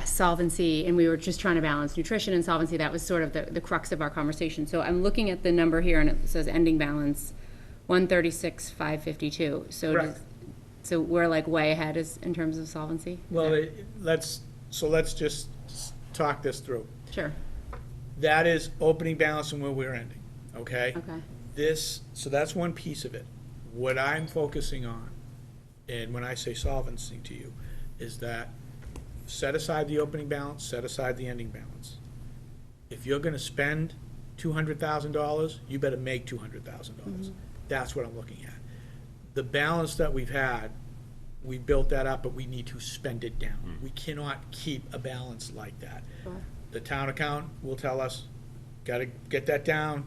solvency, and we were just trying to balance nutrition and solvency. That was sort of the crux of our conversation. So I'm looking at the number here, and it says ending balance 136,552. So Correct. so we're like way ahead in terms of solvency? well, let's just talk this through. Sure, That is opening balance and where we're ending, okay? okay, So that's one piece of it. What I'm focusing on, and when I say solvency to you, is that set aside the opening balance, set aside the ending balance. If you're gonna spend $200,000, you better make $200,000. That's what I'm looking at. The balance that we've had, we built that up, but we need to spend it down. We cannot keep a balance like that. The town account will tell us, gotta get that down.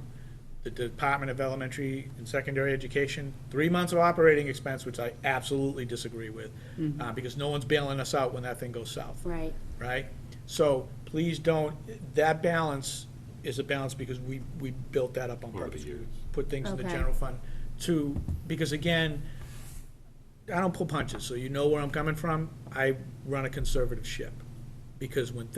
The Department of Elementary and Secondary Education, 3 months of operating expense, which I absolutely disagree with, because no one's bailing us out when that thing goes south. Right. Right? So please don't, that balance is a balance because we built that up on Over the purpose. years. Put things in the Okay. general fund because again, I don't pull punches, so you know where I'm coming from. I run a conservative ship. Because when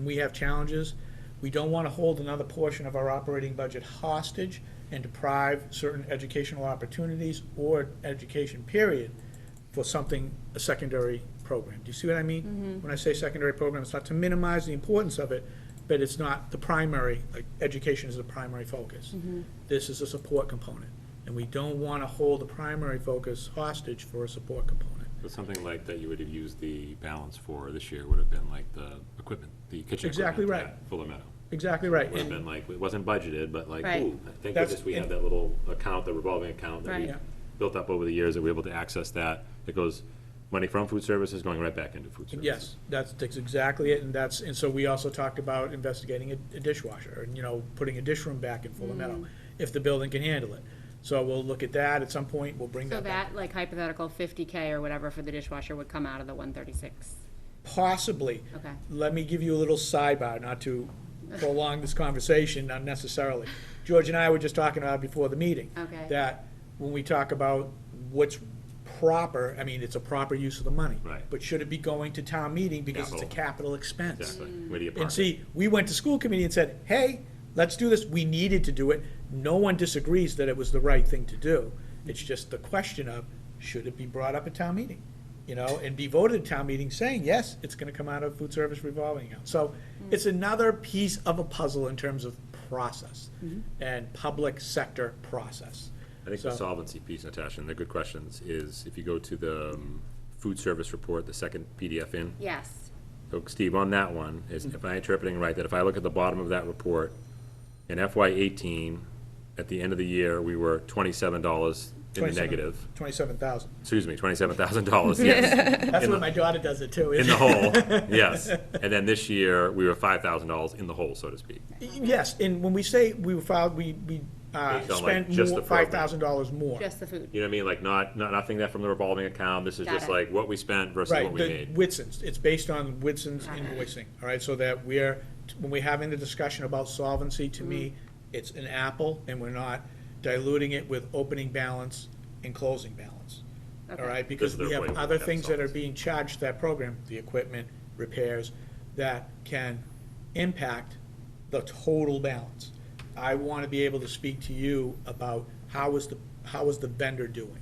we have challenges, we don't want to hold another portion of our operating budget hostage and deprive certain educational opportunities or education period for something, a secondary program. Do you see what I mean? When I say secondary program, it's not to minimize the importance of it, but it's not the primary, like, education is the primary focus. This is a support component, and we don't want to hold the primary focus hostage for a support component. So something like that you would have used the balance for this year would have been like the equipment, the kitchen Exactly equipment right. at Fuller Meadow. Exactly right. Would have been like, it wasn't budgeted, but like, Right. ooh, thank That's- goodness we have that little account, the revolving account that we Right. built up over the years, that we're able to access that. It goes, money from food services going right back into food services. Yes, that's exactly it, and so we also talked about investigating a dishwasher, and, putting a dish room back in Fuller Meadow, if the building can handle it. So we'll look at that at some point, we'll bring So that back. that, like hypothetical 50K or whatever for the dishwasher would come out of the 136. Possibly. Okay. Let me give you a little sidebar, not to prolong this conversation unnecessarily. George and I were just talking about it before the meeting. Okay. That when we talk about what's proper, I mean, it's a proper use of the money. Right. But should it be going to town meeting because it's a capital expense? Exactly. Where do you park And it? see, we went to school committee and said, hey, let's do this. We needed to do it. No one disagrees that it was the right thing to do. It's just the question of, should it be brought up at town meeting? And be voted at town meeting saying, yes, it's gonna come out of food service revolving account. So it's another piece of a puzzle in terms of process and public sector process. I think the So- solvency piece, Natasha, and the good questions, is if you go to the food service report, the second PDF in, Yes. so Steve, on that one, is if I'm interpreting right, that if I look at the bottom of that report, in FY '18, at the end of the year, we were $27 in the negative. 27,000. Excuse me, $27,000, yes. That's In what the- my daughter does it too. In the hole, yes. And then this year, we were $5,000 in the hole, so to speak. Yes, and when we say we filed, we Based on, like, spent just the more, program. $5,000 more. Just the food. You know what I mean? Like, not nothing that from the revolving account, this is Got just it. like what we spent versus Right, what we the made. Whitson's, it's based on Whitson's invoicing, all right, so that when we're having the discussion about solvency, to me, it's an apple, and we're not diluting it with opening balance and closing balance. All Okay. right, because This is we the way have we other have things that are solvency. being charged to that program, the equipment, repairs, that can impact the total balance. I want to be able to speak to you about how is the vendor doing?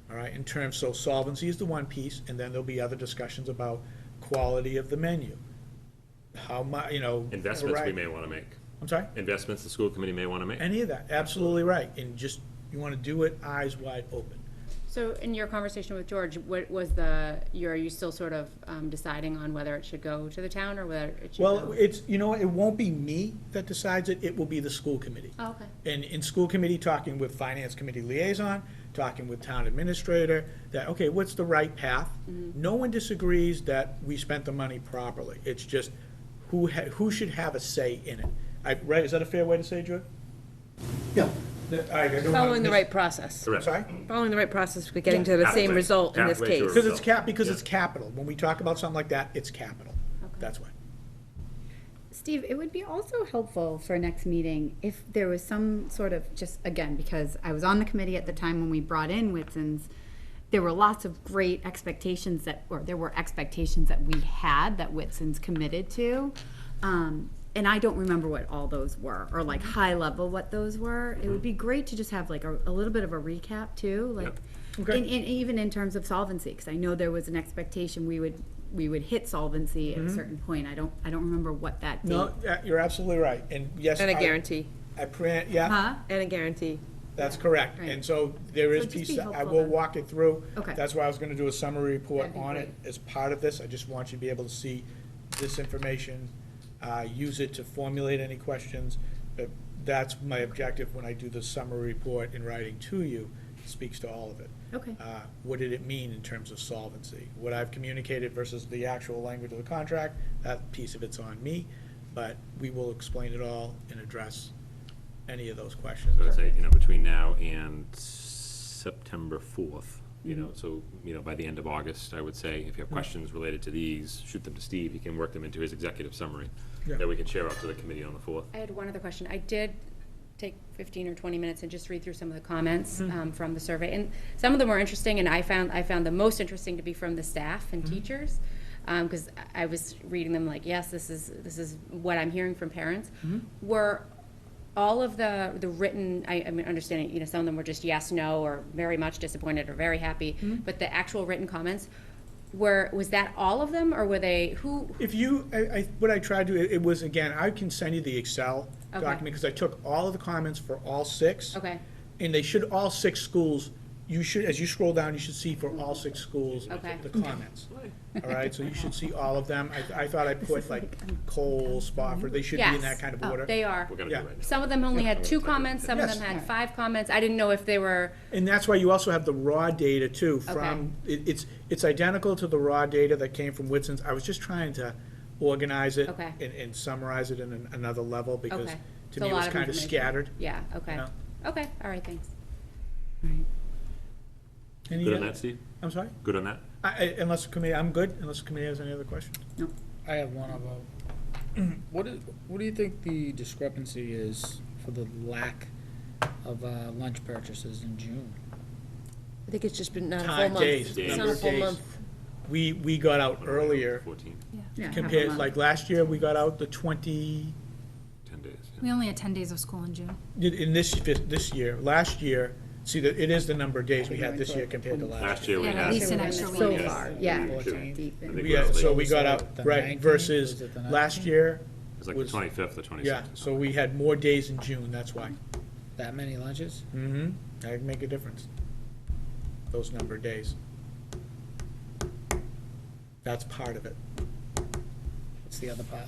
All right, in terms, so solvency is the one piece, and then there'll be other discussions about quality of the menu. How much, Investments we right. may want to make. I'm sorry? Investments the school committee may want to make. Any of that, absolutely right, and just, you want to do it eyes wide open. So in your conversation with George, what was are you still sort of deciding on whether it should go to the town or whether it should Well, go? it's, it won't be me that decides it, it will be the school committee. Oh, okay. And in school committee, talking with finance committee liaison, talking with town administrator, that, okay, what's the right path? No one disagrees that we spent the money properly. It's just who should have a say in it? Right, is that a fair way to say, George? Yeah. Following the right process. Correct. Sorry? Following the right process for getting to the Pathway. same result in this Pathway to case. a Because it's capital. When we talk about something like that, it's capital. That's why. Steve, it would be also helpful for next meeting if there was some sort of, just again, because I was on the committee at the time when we brought in Whitson's, there were lots of great expectations there were expectations that we had that Whitson's committed to. And I don't remember what all those were, or like high level what those were. It would be great to just have like a little bit of a recap too, like, Okay. even in terms of solvency, because I know there was an expectation we would hit solvency at a certain point. I don't remember what that date. No, you're absolutely right. And yes. And a I- guarantee, Yeah, Huh? and a guarantee. that's correct. Right. And so there is So just piece, be I helpful will to- walk it through. Okay. That's why I was gonna do a summary report That'd be on it as part of this. I just want you to be able to see this information, use it to formulate any questions, that's my objective when I do the summary report in writing to you, speaks to all of it. Okay. What did it mean in terms of solvency? What I've communicated versus the actual language of the contract, that piece of it's on me, but we will explain it all and address any of those questions. So I'd say, between now and September 4th, so, by the end of August, I would say, if you have questions related to these, shoot them to Steve. He can work them into his executive summary Yeah. that we can share out to the committee on the 4th. I had one other question. I did take 15 or 20 minutes and just read through some of the comments from the survey, and some of them were interesting, and I found the most interesting to be from the staff and teachers, because I was reading them like, yes, this is what I'm hearing from parents. Were all of the written, I mean, understanding, some of them were just yes, no, or very much disappointed or very happy, but the actual written comments, was that all of them, or were they, who? If you, what I tried to, it was, again, I can send you the Excel Okay. document, because I took all of the comments for all 6. Okay, And they should, all 6 schools, you should, as you scroll down, you should see for all 6 schools, Okay. the comments. All right, so you should see all of them. I thought I put like Cole, Spofford, they should be in yes. that kind of Oh, order. they are. We're gonna Yeah. do right now. Some of them only had 2 comments, some of Yes. them had 5 comments. I didn't know if they were, And that's why you also have the raw data too, from, it's identical to the raw data that came from Whitson's. I was just trying to organize it Okay. and summarize it in another level, because okay. to So me a it was lot of kind of information. scattered. Yeah, okay. You know? Okay, all right, thanks. Any Good on other- that, Steve? I'm sorry? Good on that? Unless the committee, I'm good, unless the committee has any other questions. I have one about, what do you think the discrepancy is for the lack of lunch purchases in June? I think it's just been not a full Time, month. days, It's number not a of full days. month. We got out earlier 14, compared, like last year, we got out the 20, 10 days. We only had 10 days of school in June. in this year, last year, see, it is the number of days we had this year compared to last year. Last year we Yeah, at had. least an extra So week. far, yeah. I think we Yeah, were so late. we got out, The right, 19th? versus Was it the last 19th? year, It was like the was- 25th or 26th. yeah, so we had more days in June, that's why. That many lunches? Mm-hmm, that'd make a difference, those number of days. That's part of it. What's the other part?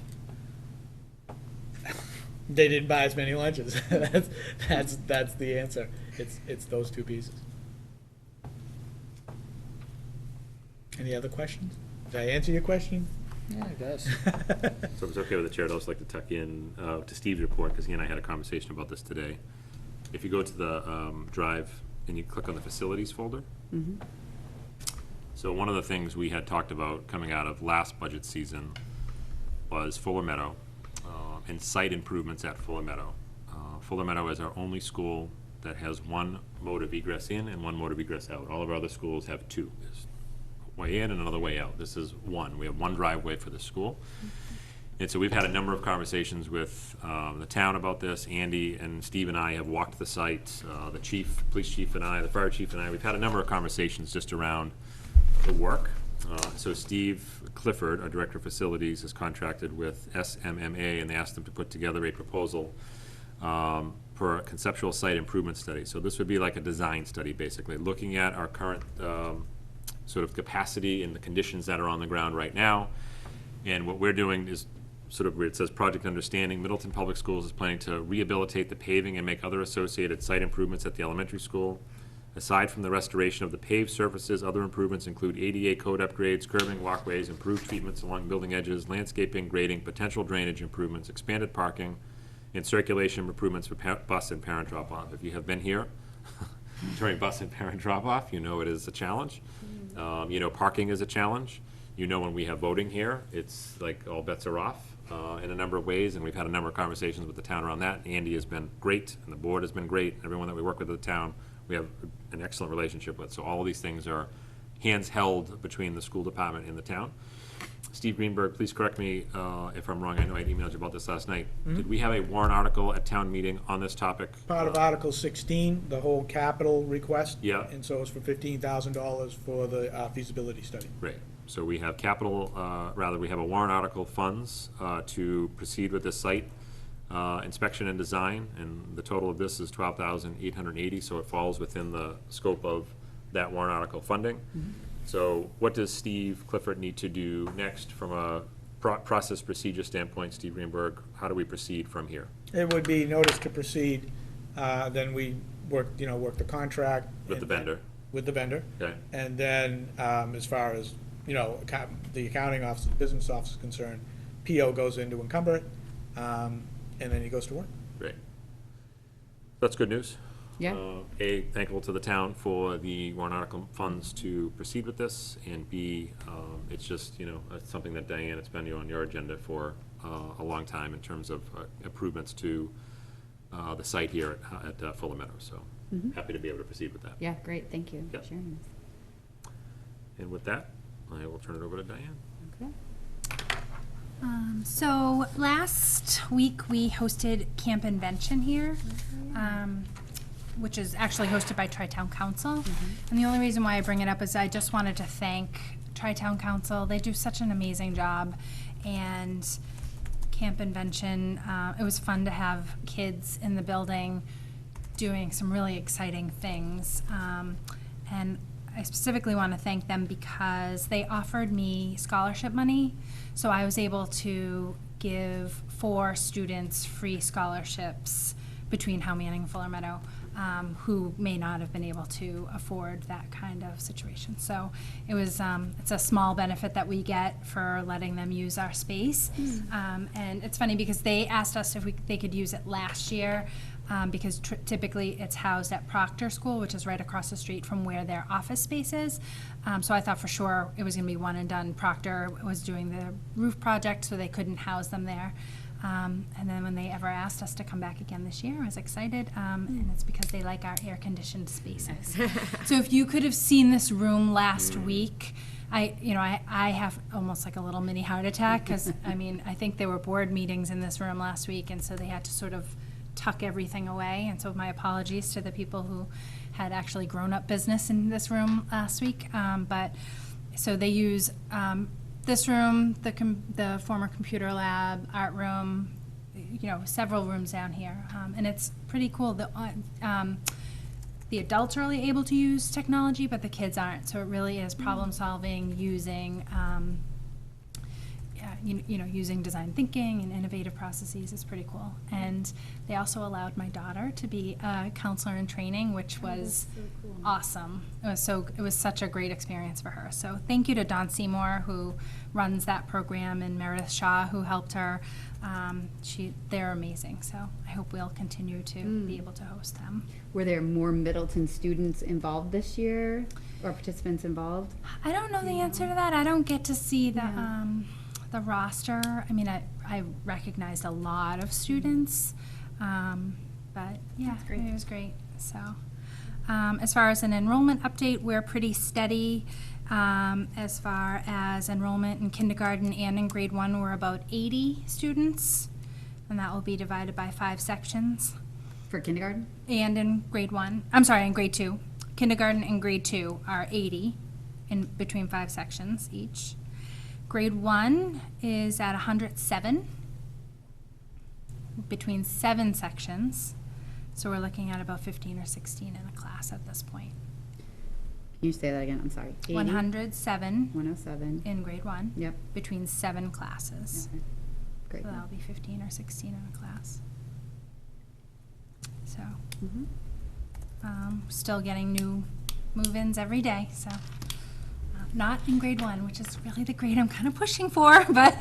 They didn't buy as many lunches, that's the answer, it's those 2 pieces. Any other questions? Did I answer your question? Yeah, I guess. So if it's okay with the chair, I'd also like to tuck in to Steve's report, because he and I had a conversation about this today. If you go to the drive and you click on the facilities folder. So one of the things we had talked about coming out of last budget season was Fuller Meadow and site improvements at Fuller Meadow. Fuller Meadow is our only school that has 1 mode of egress in and 1 mode of egress out. All of our other schools have 2. There's a way in and another way out. This is 1. We have 1 driveway for the school. And so we've had a number of conversations with the town about this. Andy and Steve and I have walked the site, the chief, police chief and I, the fire chief and I. We've had a number of conversations just around the work. So Steve Clifford, our Director of Facilities, is contracted with SMMA, and they asked them to put together a proposal for a conceptual site improvement study. So this would be like a design study, basically, looking at our current sort of capacity and the conditions that are on the ground right now. And what we're doing is sort of where it says project understanding. Middleton Public Schools is planning to rehabilitate the paving and make other associated site improvements at the elementary school. Aside from the restoration of the paved surfaces, other improvements include ADA code upgrades, curbing, walkways, improved treatments along building edges, landscaping, grading, potential drainage improvements, expanded parking, and circulation improvements for bus and parent drop-off. If you have been here during bus and parent drop-off, you know it is a challenge. You know parking is a challenge. You know when we have voting here, it's like all bets are off in a number of ways, and we've had a number of conversations with the town around that. Andy has been great, and the board has been great. Everyone that we work with at the town, we have an excellent relationship with. So all of these things are hands held between the school department and the town. Steve Greenberg, please correct me if I'm wrong. I know I emailed you about this last night. Did we have a warrant article at town meeting on this topic? Part of Article 16, the whole capital request. Yeah. And so it's for $15,000 for the feasibility study. Great. So we have capital, we have a warrant article funds to proceed with this site inspection and design, and the total of this is $12,880, so it falls within the scope of that warrant article funding. So what does Steve Clifford need to do next from a process procedure standpoint, Steve Greenberg? How do we proceed from here? It would be notice to proceed, then we work the contract. With the and then- vendor. With the vendor. Okay. And then, as far as, the accounting office, the business office is concerned, PO goes in to encumber it, and then he goes to work. Great. That's good news. Yeah. A, thankful to the town for the warrant article funds to proceed with this, and B, it's just, it's something that Diane, it's been on your agenda for a long time in terms of improvements to the site here at Fuller Meadow, so happy to be able to proceed with that. Yeah, great, thank you Yep. for sharing this. And with that, I will turn it over to Diane. Okay. So last week, we hosted Camp Invention here, which is actually hosted by Tri-Town Council. And the only reason why I bring it up is I just wanted to thank Tri-Town Council. They do such an amazing job. And Camp Invention, it was fun to have kids in the building doing some really exciting things. And I specifically want to thank them because they offered me scholarship money. So I was able to give 4 students free scholarships between Howe Manning and Fuller Meadow, who may not have been able to afford that kind of situation. So it was, it's a small benefit that we get for letting them use our space. And it's funny because they asked us if they could use it last year, because typically it's housed at Proctor School, which is right across the street from where their office space is. So I thought for sure it was gonna be one and done. Proctor was doing the roof project, so they couldn't house them there. And then when they ever asked us to come back again this year, I was excited, and it's because they like our air-conditioned spaces. So if you could have seen this room last week, I have almost like a little mini heart attack, because, I think there were board meetings in this room last week, and so they had to sort of tuck everything away, and so my apologies to the people who had actually grown-up business in this room last week. But, so they use this room, the former computer lab, art room, several rooms down here. And it's pretty cool. The adults are really able to use technology, but the kids aren't. So it really is problem solving using, using design thinking and innovative processes. Is pretty cool. And they also allowed my daughter to be a counselor in training, which was awesome. It was such a great experience for her. So thank you to Dawn Seymour, who runs that program, and Meredith Shaw, who helped her. They're amazing. So I hope we'll continue to be able to host them. Were there more Middleton students involved this year, or participants involved? I don't know the answer to that. I don't get to see the roster. I recognized a lot of students, but yeah, it was great. So, as far as an enrollment update, we're pretty steady. As far as enrollment in kindergarten and in grade 1, we're about 80 students, and that will be divided by 5 sections. For kindergarten? And in grade 1, in grade 2. Kindergarten and grade 2 are 80 in between 5 sections each. Grade 1 is at 107 between 7 sections. So we're looking at about 15 or 16 in a class at this point. Can you say that again? I'm sorry. 80? 107 107. in grade 1. Yep. Between 7 classes. Okay. Great. So that'll be 15 or 16 in a class. So, still getting new move-ins every day, so. Not in grade 1, which is really the grade I'm kind of pushing for, but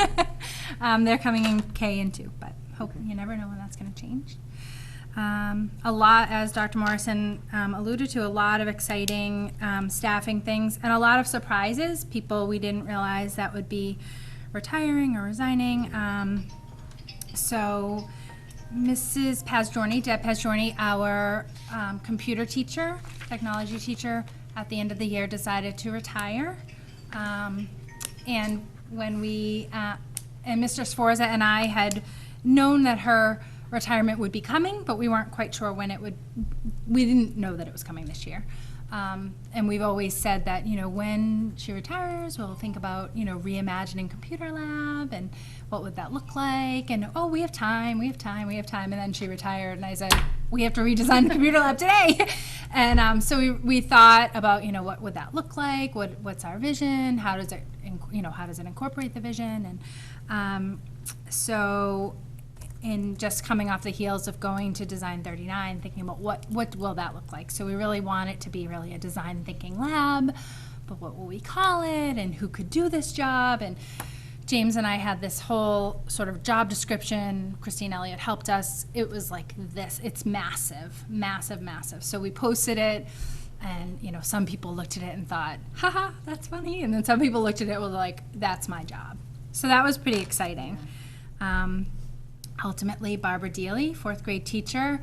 they're coming in K and 2, but you never know when that's going to change. A lot, as Dr. Morrison alluded to, a lot of exciting staffing things and a lot of surprises, people we didn't realize that would be retiring or resigning. So Mrs. Pazgiorni, Deb Pazgiorni, our computer teacher, technology teacher, at the end of the year decided to retire. And when and Mr. Sforza and I had known that her retirement would be coming, but we weren't quite sure when we didn't know that it was coming this year. And we've always said that, when she retires, we'll think about, reimagining computer lab and what would that look like? And, we have time. And then she retired, and I said, we have to redesign the computer lab today. And so we thought about, what would that look like? What's our vision? How does it, how does it incorporate the vision? And so in just coming off the heels of going to Design 39, thinking about what will that look like. So we really want it to be really a design thinking lab, but what will we call it, and who could do this job? And James and I had this whole sort of job description. Christine Elliott helped us. It was like this. It's massive, massive, massive. So we posted it, and some people looked at it and thought, haha, that's funny. And then some people looked at it and were like, that's my job. So that was pretty exciting. Ultimately, Barbara Dealey, 4th grade teacher,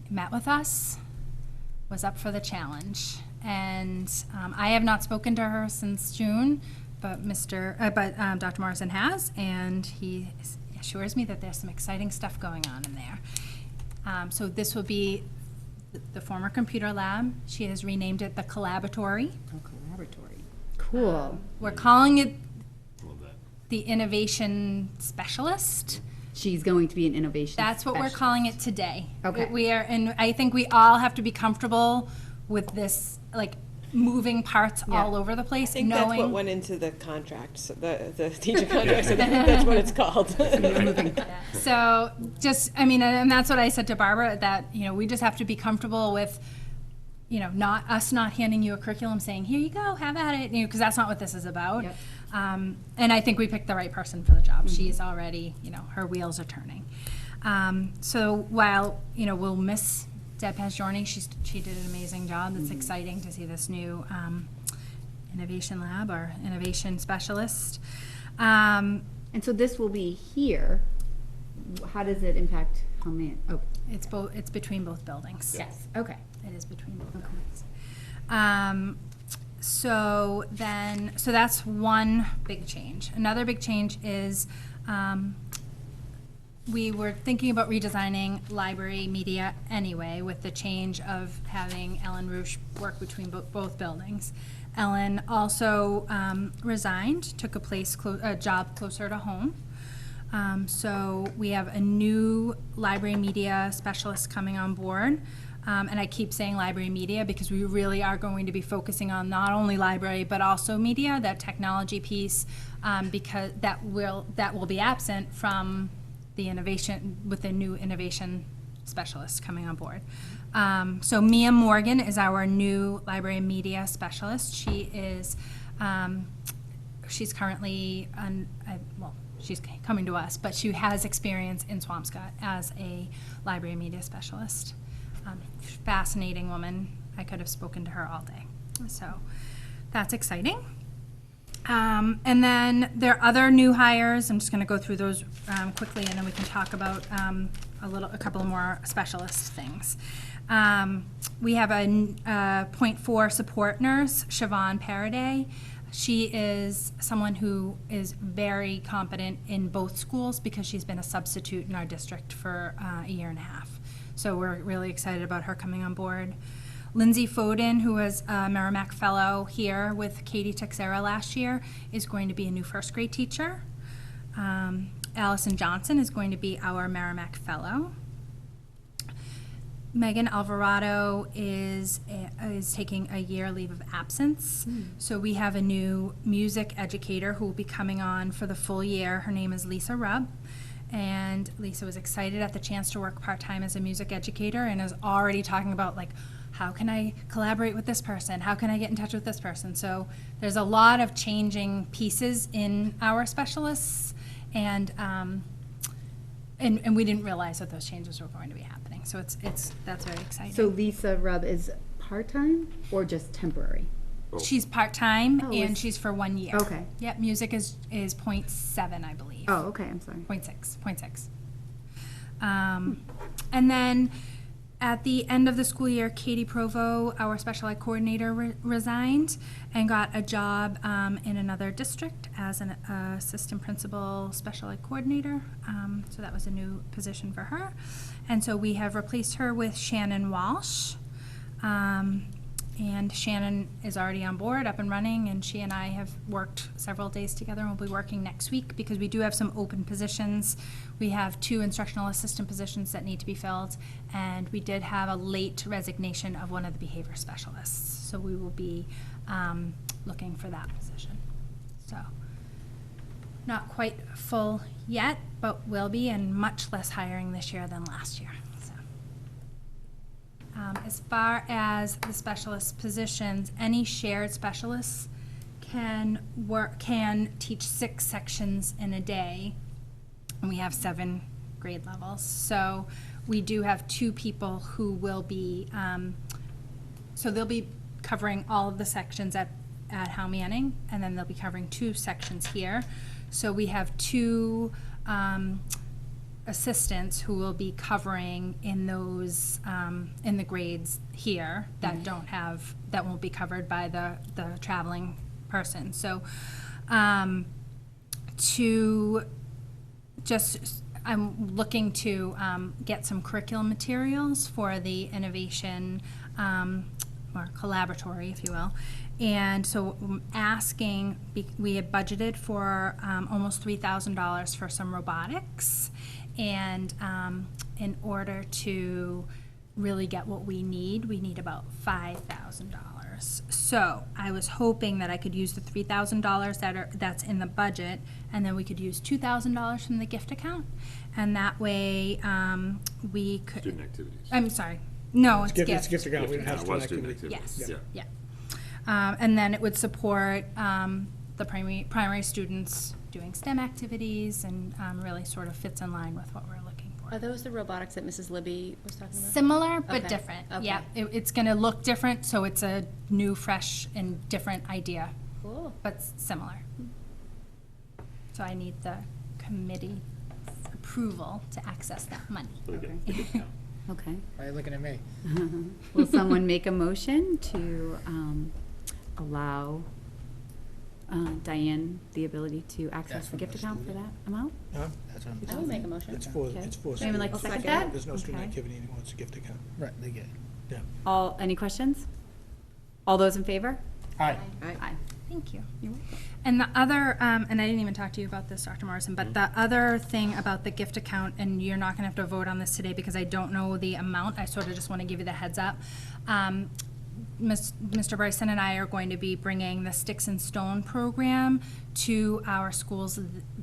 met with us, was up for the challenge. And I have not spoken to her since June, but Dr. Morrison has, and he assures me that there's some exciting stuff going on in there. So this will be the former computer lab. She has renamed it the Collaboratory. Cool. We're calling it Love that. the Innovation Specialist. She's going to be an innovation That's what we're specialist. calling it today. Okay. We are, and I think we all have to be comfortable with this, like, moving parts Yeah. all over the place, I think that's what knowing. went into the contract, so the teacher contract, so I think that's what it's called. So just, and that's what I said to Barbara, that, we just have to be comfortable with, not handing you a curriculum saying, here you go, have at it, because that's not what this is about. Yep. And I think we picked the right person for the job. She's already, her wheels are turning. So while, we'll miss Deb Pasjorny, she did an amazing job. It's exciting to see this new innovation lab or innovation specialist. And so this will be here. How does it impact how many? Oh, It's between both buildings. yes. Okay. It is between both buildings. So that's one big change. Another big change is we were thinking about redesigning library media anyway, with the change of having Ellen Roosh work between both buildings. Ellen also resigned, took a job closer to home. So we have a new library media specialist coming on board. And I keep saying library media because we really are going to be focusing on not only library but also media, that technology piece, because that will be absent from the innovation, with the new innovation specialist coming on board. So Mia Morgan is our new library media specialist. She is, she's currently, she's coming to us, but she has experience in Swampscott as a library media specialist. Fascinating woman. I could have spoken to her all day. So that's exciting. And then there are other new hires. I'm just going to go through those quickly, and then we can talk about a couple more specialist things. We have a .4 support nurse, Siobhan Paraday. She is someone who is very competent in both schools because she's been a substitute in our district for a year and a half. So we're really excited about her coming on board. Lindsay Foden, who was a Merrimack Fellow here with Katie Texera last year, is going to be a new 1st grade teacher. Allison Johnson is going to be our Merrimack Fellow. Megan Alvarado is taking a year leave of absence. So we have a new music educator who will be coming on for the full year. Her name is Lisa Rubb. And Lisa was excited at the chance to work part-time as a music educator and is already talking about, like, how can I collaborate with this person? How can I get in touch with this person? So there's a lot of changing pieces in our specialists, and we didn't realize that those changes were going to be happening. So that's very exciting. So Lisa Rubb is part-time or just temporary? She's part-time, Oh, and it's- she's for 1 year. Okay. Yep, music is .7, I believe. Oh, okay, I'm sorry. 0.6. And then at the end of the school year, Katie Provo, our special ed coordinator, resigned and got a job in another district as an assistant principal special ed coordinator. So that was a new position for her. And so we have replaced her with Shannon Walsh. And Shannon is already on board, up and running, and she and I have worked several days together, and we'll be working next week because we do have some open positions. We have 2 instructional assistant positions that need to be filled, and we did have a late resignation of one of the behavior specialists. So we will be looking for that position. So not quite full yet, but will be, and much less hiring this year than last year, so. As far as the specialist positions, any shared specialists can teach 6 sections in a day, and we have 7 grade levels. So we do have 2 people who will be, so they'll be covering all of the sections at Howe Manning, and then they'll be covering 2 sections here. So we have 2 assistants who will be covering in those, in the grades here that don't have, that won't be covered by the traveling person. So, I'm looking to get some curriculum materials for the innovation, or collaboratory, if you will. And so I'm asking, we had budgeted for almost $3,000 for some robotics. And in order to really get what we need about $5,000. So I was hoping that I could use the $3,000 that's in the budget, and then we could use $2,000 from the gift account. And that way, we could. Student activities. I'm sorry. No, it's It's gift. gift account, we don't have It was student student activity. activities. Yes, yeah. And then it would support the primary students doing STEM activities, and really sort of fits in line with what we're looking for. Are those the robotics that Mrs. Libby was talking about? Similar, but Okay, different. okay. Yeah, it's gonna look different, so it's a new, fresh, and different idea, Cool. but similar. So I need the committee approval to access that money. So we get Okay. the gift account. Okay. Why are you looking at me? Will someone make a motion to allow Diane the ability to access That's the from gift the account for student. that amount? Huh? That's what I'm I will make a motion. It's for, Okay. it's for. Anyone like to students. second that? There's no student Okay. activity anymore, it's a gift account. Right, they get it. Yeah. Any questions? All those in favor? Aye. Aye. Thank you. You're welcome. And the other, and I didn't even talk to you about this, Dr. Morrison, but the other thing about the gift account, and you're not gonna have to vote on this today because I don't know the amount, I sort of just wanna give you the heads up. Mr. Bryson and I are going to be bringing the Sticks and Stone program to our schools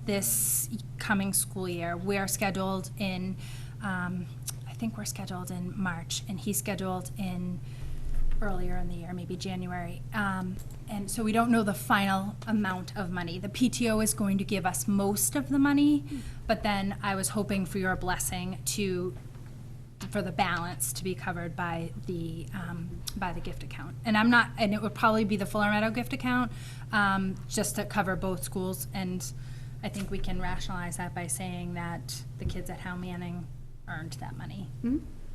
this coming school year. We're scheduled in, I think we're scheduled in March, and he's scheduled in earlier in the year, maybe January. And so we don't know the final amount of money. The PTO is going to give us most of the money, but then I was hoping for your blessing for the balance to be covered by the gift account. And it would probably be the Fuller Meadow gift account, just to cover both schools. And I think we can rationalize that by saying that the kids at Howe Manning earned that money.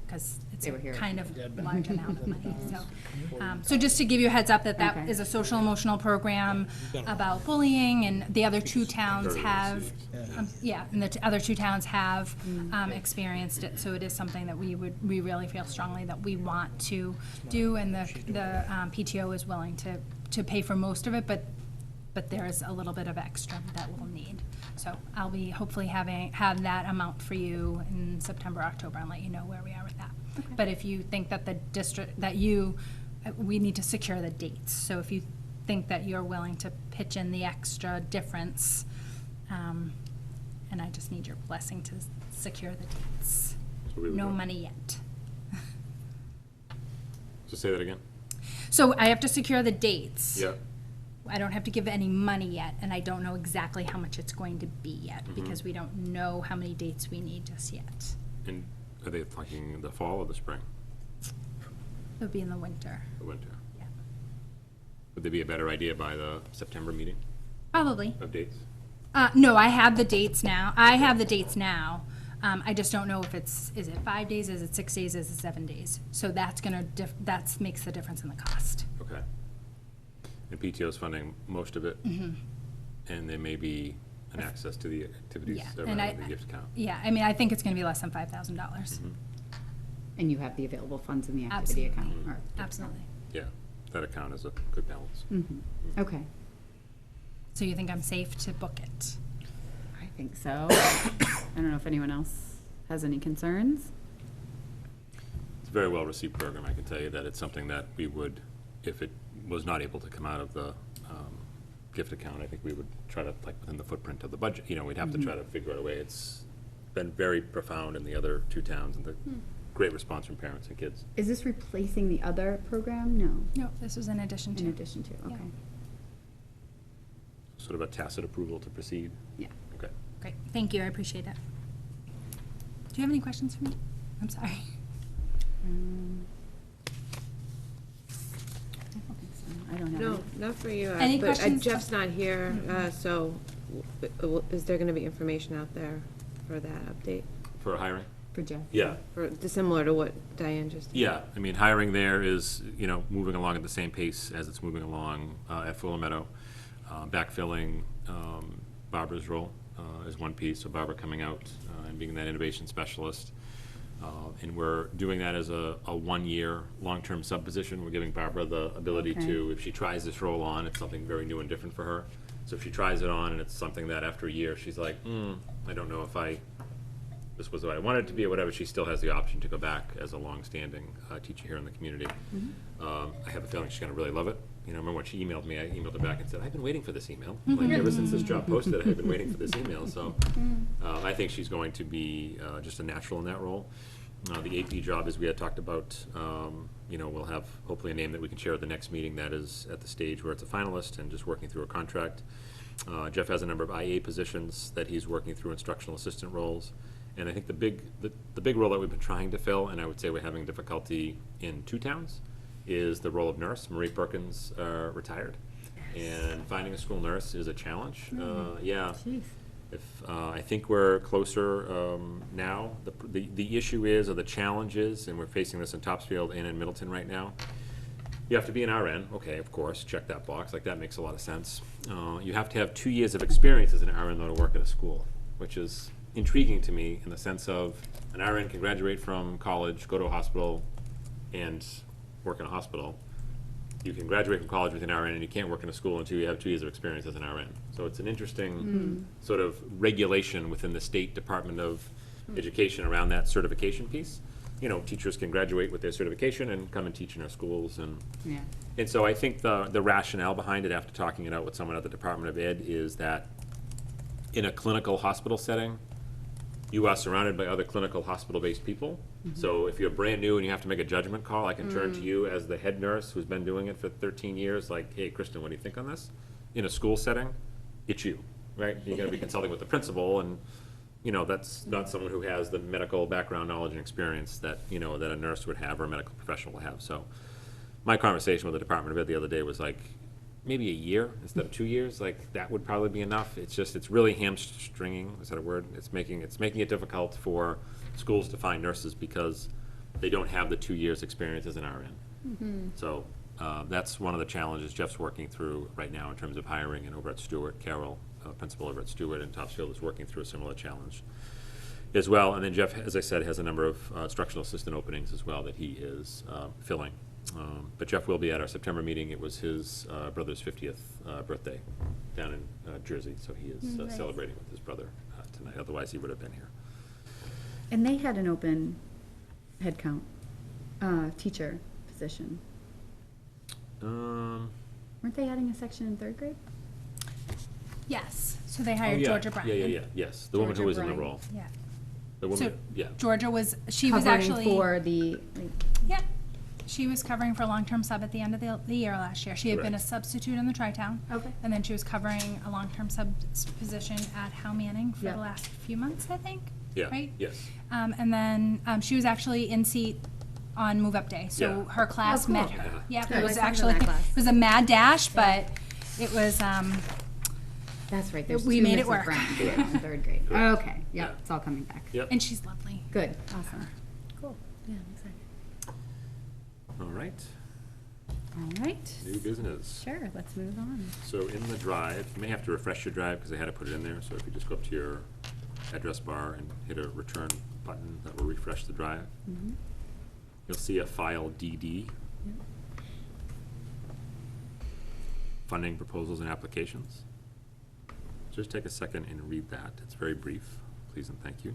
Because it's They were here. kind of Yeah, but- large amount of money, so. So just to give you a heads up that that Okay. is a social emotional program about bullying, and the other 2 towns Very have, received. yeah, and the other 2 towns have experienced it, so it is something that we really feel strongly that we want to do, and the PTO is willing to pay for most of it, but there's a little bit of extra that we'll need. So I'll be hopefully have that amount for you in September, October, and let you know where we are with that. But if you think that the district, we need to secure the dates. So if you think that you're willing to pitch in the extra difference, and I just need your blessing to secure the dates. So we would No vote. money yet. So say that again? So I have to secure the dates. Yeah. I don't have to give any money yet, and I don't know exactly how much it's going to be yet, because we don't know how many dates we need just yet. And are they talking the fall or the spring, It'll be in the winter, the winter? yeah. Would there be a better idea by the September meeting Probably. of dates? No, I have the dates now. I just don't know if is it 5 days, is it 6 days, is it 7 days? So that's that makes the difference in the cost. Okay. And PTO's funding most of it? And there may be an access to the activities Yeah, and around the gift account? Yeah, I mean, I think it's gonna be less than $5,000. And you have the available funds in the activity account? or- Absolutely. Yeah, that account is a good balance. Okay, So you think I'm safe to book it? I think so. I don't know if anyone else has any concerns? It's a very well-received program. I can tell you that it's something that we would, if it was not able to come out of the gift account, I think we would try to, like, within the footprint of the budget, you know, we'd have to try to figure out a way. It's been very profound in the other 2 towns, and the great response from parents and kids. Is this replacing the other program? No, No, this was in addition in to. addition to, Yeah. okay. Sort of a tacit approval to proceed. Yeah. Okay. Great, thank you, I appreciate it. Do you have any questions for me? I'm sorry. I don't have No, any. not for you. Any but questions? Jeff's not here, so is there gonna be information out there for that update? For hiring? For Jeff. Yeah. For, similar to what Diane just did? Yeah, I mean, hiring there is, you know, moving along at the same pace as it's moving along at Fuller Meadow. Backfilling Barbara's role is one piece, so Barbara coming out and being that innovation specialist. And we're doing that as a 1-year, long-term sub position. We're giving Barbara the ability to, if she tries this role on, it's something very new and different for her. So if she tries it on and it's something that after a year, she's like, I don't know if this was what I wanted it to be or whatever, she still has the option to go back as a long-standing teacher here in the community. I have a feeling she's gonna really love it. You know, I remember when she emailed me, I emailed her back and said, I've been waiting for this email. Like, ever since this job posted, I've been waiting for this email. So I think she's going to be just a natural in that role. The AP job, as we had talked about, you know, we'll have hopefully a name that we can share at the next meeting that is at the stage where it's a finalist and just working through a contract. Jeff has a number of IA positions that he's working through, instructional assistant roles. And I think the big role that we've been trying to fill, and I would say we're having difficulty in 2 towns, is the role of nurse. Marie Perkins retired. And finding a school nurse is a challenge. Yeah. Jeez. I think we're closer now. The issue is, or the challenge is, and we're facing this in Topsfield and in Middleton right now, you have to be an RN. Okay, of course, check that box. Like, that makes a lot of sense. You have to have 2 years of experience as an RN, though, to work at a school, which is intriguing to me in the sense of an RN can graduate from college, go to a hospital, and work in a hospital. You can graduate from college with an RN, and you can't work in a school until you have 2 years of experience as an RN. So it's an interesting sort of regulation within the State Department of Education around that certification piece. You know, teachers can graduate with their certification and come and teach in our schools, and so I think the rationale behind it, after talking it out with someone at the Department of Ed, is that in a clinical hospital setting, you are surrounded by other clinical hospital-based people. So if you're brand new and you have to make a judgment call, I can turn to you as the head nurse who's been doing it for 13 years, like, hey, Kristen, what do you think on this? In a school setting, it's you, right? You're gonna be consulting with the principal, and, you know, that's not someone who has the medical background, knowledge, and experience that, you know, that a nurse would have or a medical professional would have. So my conversation with the Department of Ed the other day was like, maybe a year instead of 2 years, like, that would probably be enough. It's just, it's really hamstringing, is that a word? It's making it difficult for schools to find nurses because they don't have the 2 years experience as an RN. So that's one of the challenges Jeff's working through right now in terms of hiring, and over at Stewart, Carol, principal over at Stewart and Topsfield, is working through a similar challenge as well. And then Jeff, as I said, has a number of instructional assistant openings as well that he is filling. But Jeff will be at our September meeting. It was his brother's 50th birthday down in Jersey, so he is Nice. celebrating with his brother tonight. Otherwise, he would have been here. And they had an open headcount teacher position. Weren't they adding a section in 3rd grade? Yes, so they Oh, hired yeah. Georgia Bryan. Yeah, yes, the woman who Georgia was in the Bryan. role. Yeah. The woman, So- yeah. Georgia was, she was Covering actually. for the, like, Yep. She was covering for a long-term sub at the end of the year last year. She had been a Correct. substitute in the Tri-Town. Okay. And then she was covering a long-term sub position at Howe Manning for Yep. the last few months, I think. Yeah, Right? yes. And then she was actually in seat on move-up day. So Yeah. her class cool. met her. Yeah. Yep, Good. it was My son's in actually, that class. it was a mad dash, but it was, that's right, there's We 2 made it missing work. friends Correct. in 3rd grade. Correct. Okay, Yeah. yep, it's all coming back. Yep. and she's lovely. Good, awesome. Cool, yeah, I'm excited. All right, All right. new business. Sure, let's move on. So in the drive, you may have to refresh your drive because I had to put it in there. So if you just go up to your address bar and hit a return button, that will refresh the drive. You'll see a file DD. Funding proposals and applications. Just take a second and read that. It's very brief. Please and thank you.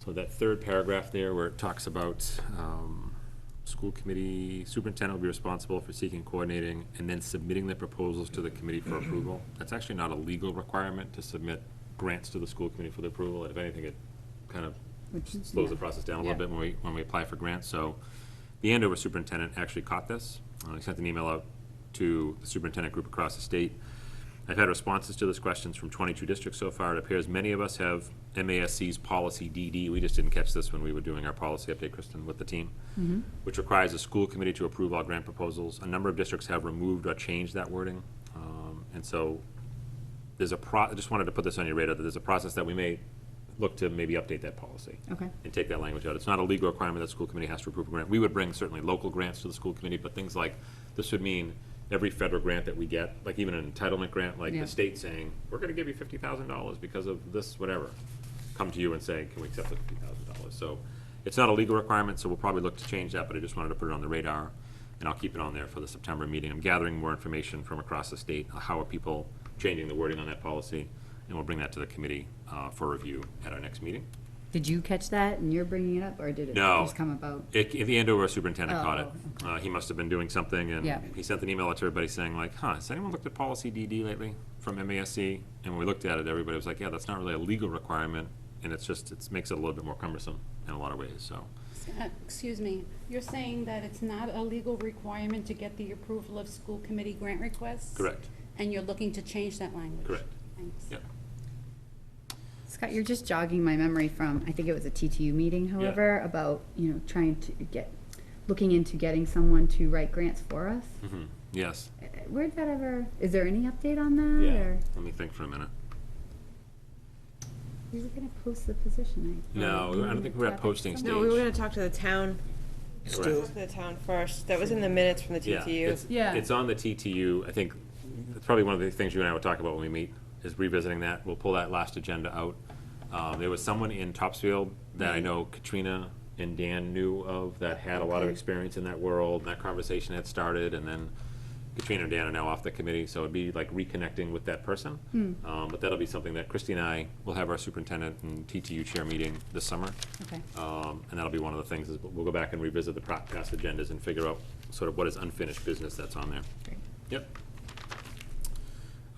So that third paragraph there where it talks about, school committee superintendent will be responsible for seeking, coordinating, and then submitting the proposals to the committee for approval. That's actually not a legal requirement to submit grants to the school committee for the approval. If anything, it kind of slows the process down a little bit when we apply for grants. So the Andover superintendent actually caught this. I sent an email out to the superintendent group across the state. I've had responses to those questions from 22 districts so far. It appears many of us have MASC's policy DD. We just didn't catch this when we were doing our policy update, Kristen, with the team, which requires the school committee to approve all grant proposals. A number of districts have removed or changed that wording. And so there's I just wanted to put this on your radar, that there's a process that we may look to maybe update that policy. Okay. And take that language out. It's not a legal requirement that the school committee has to approve a grant. We would bring certainly local grants to the school committee, but things like, this would mean every federal grant that we get, like even an entitlement grant, like the state saying, we're gonna give you $50,000 because of this, whatever, come to you and say, can we accept the $50,000? So it's not a legal requirement, so we'll probably look to change that, but I just wanted to put it on the radar, and I'll keep it on there for the September meeting. I'm gathering more information from across the state. How are people changing the wording on that policy? And we'll bring that to the committee for review at our next meeting. Did you catch that and you're bringing it up, or did it No. just come about? The Andover superintendent Oh, caught it. He must have been doing something, and Yeah. he sent an email out to everybody saying like, has anyone looked at policy DD lately from MASC? And when we looked at it, everybody was like, yeah, that's not really a legal requirement, and it makes it a little bit more cumbersome in a lot of ways, so. Excuse me, you're saying that it's not a legal requirement to get the approval of school committee grant requests? Correct. And you're looking to change that language? Correct. Thanks. Yep. Scott, you're just jogging my memory from, I think it was a TTU meeting, however, about, trying to looking into getting someone to write grants for us. Yes. Where'd that is there any update on that? Yeah. Or Let me think for a minute. we were gonna post the position, No, I don't think we're at posting stage. No, we were gonna talk to the town, Still, talk to the town first. That was in the minutes from the TTU. It's on the TTU. I think it's probably one of the things you and I will talk about when we meet, is revisiting that. We'll pull that last agenda out. There was someone in Topsfield that I know Katrina and Dan knew of that had a lot of experience in that world, and that conversation had started, and then Katrina and Dan are now off the committee, so it'd be like reconnecting with that person. But that'll be something that Christy and I will have our superintendent and TTU chair meeting this summer. Okay. And that'll be one of the things, is we'll go back and revisit the past agendas and figure out sort of what is unfinished business that's on there. Great. Yep.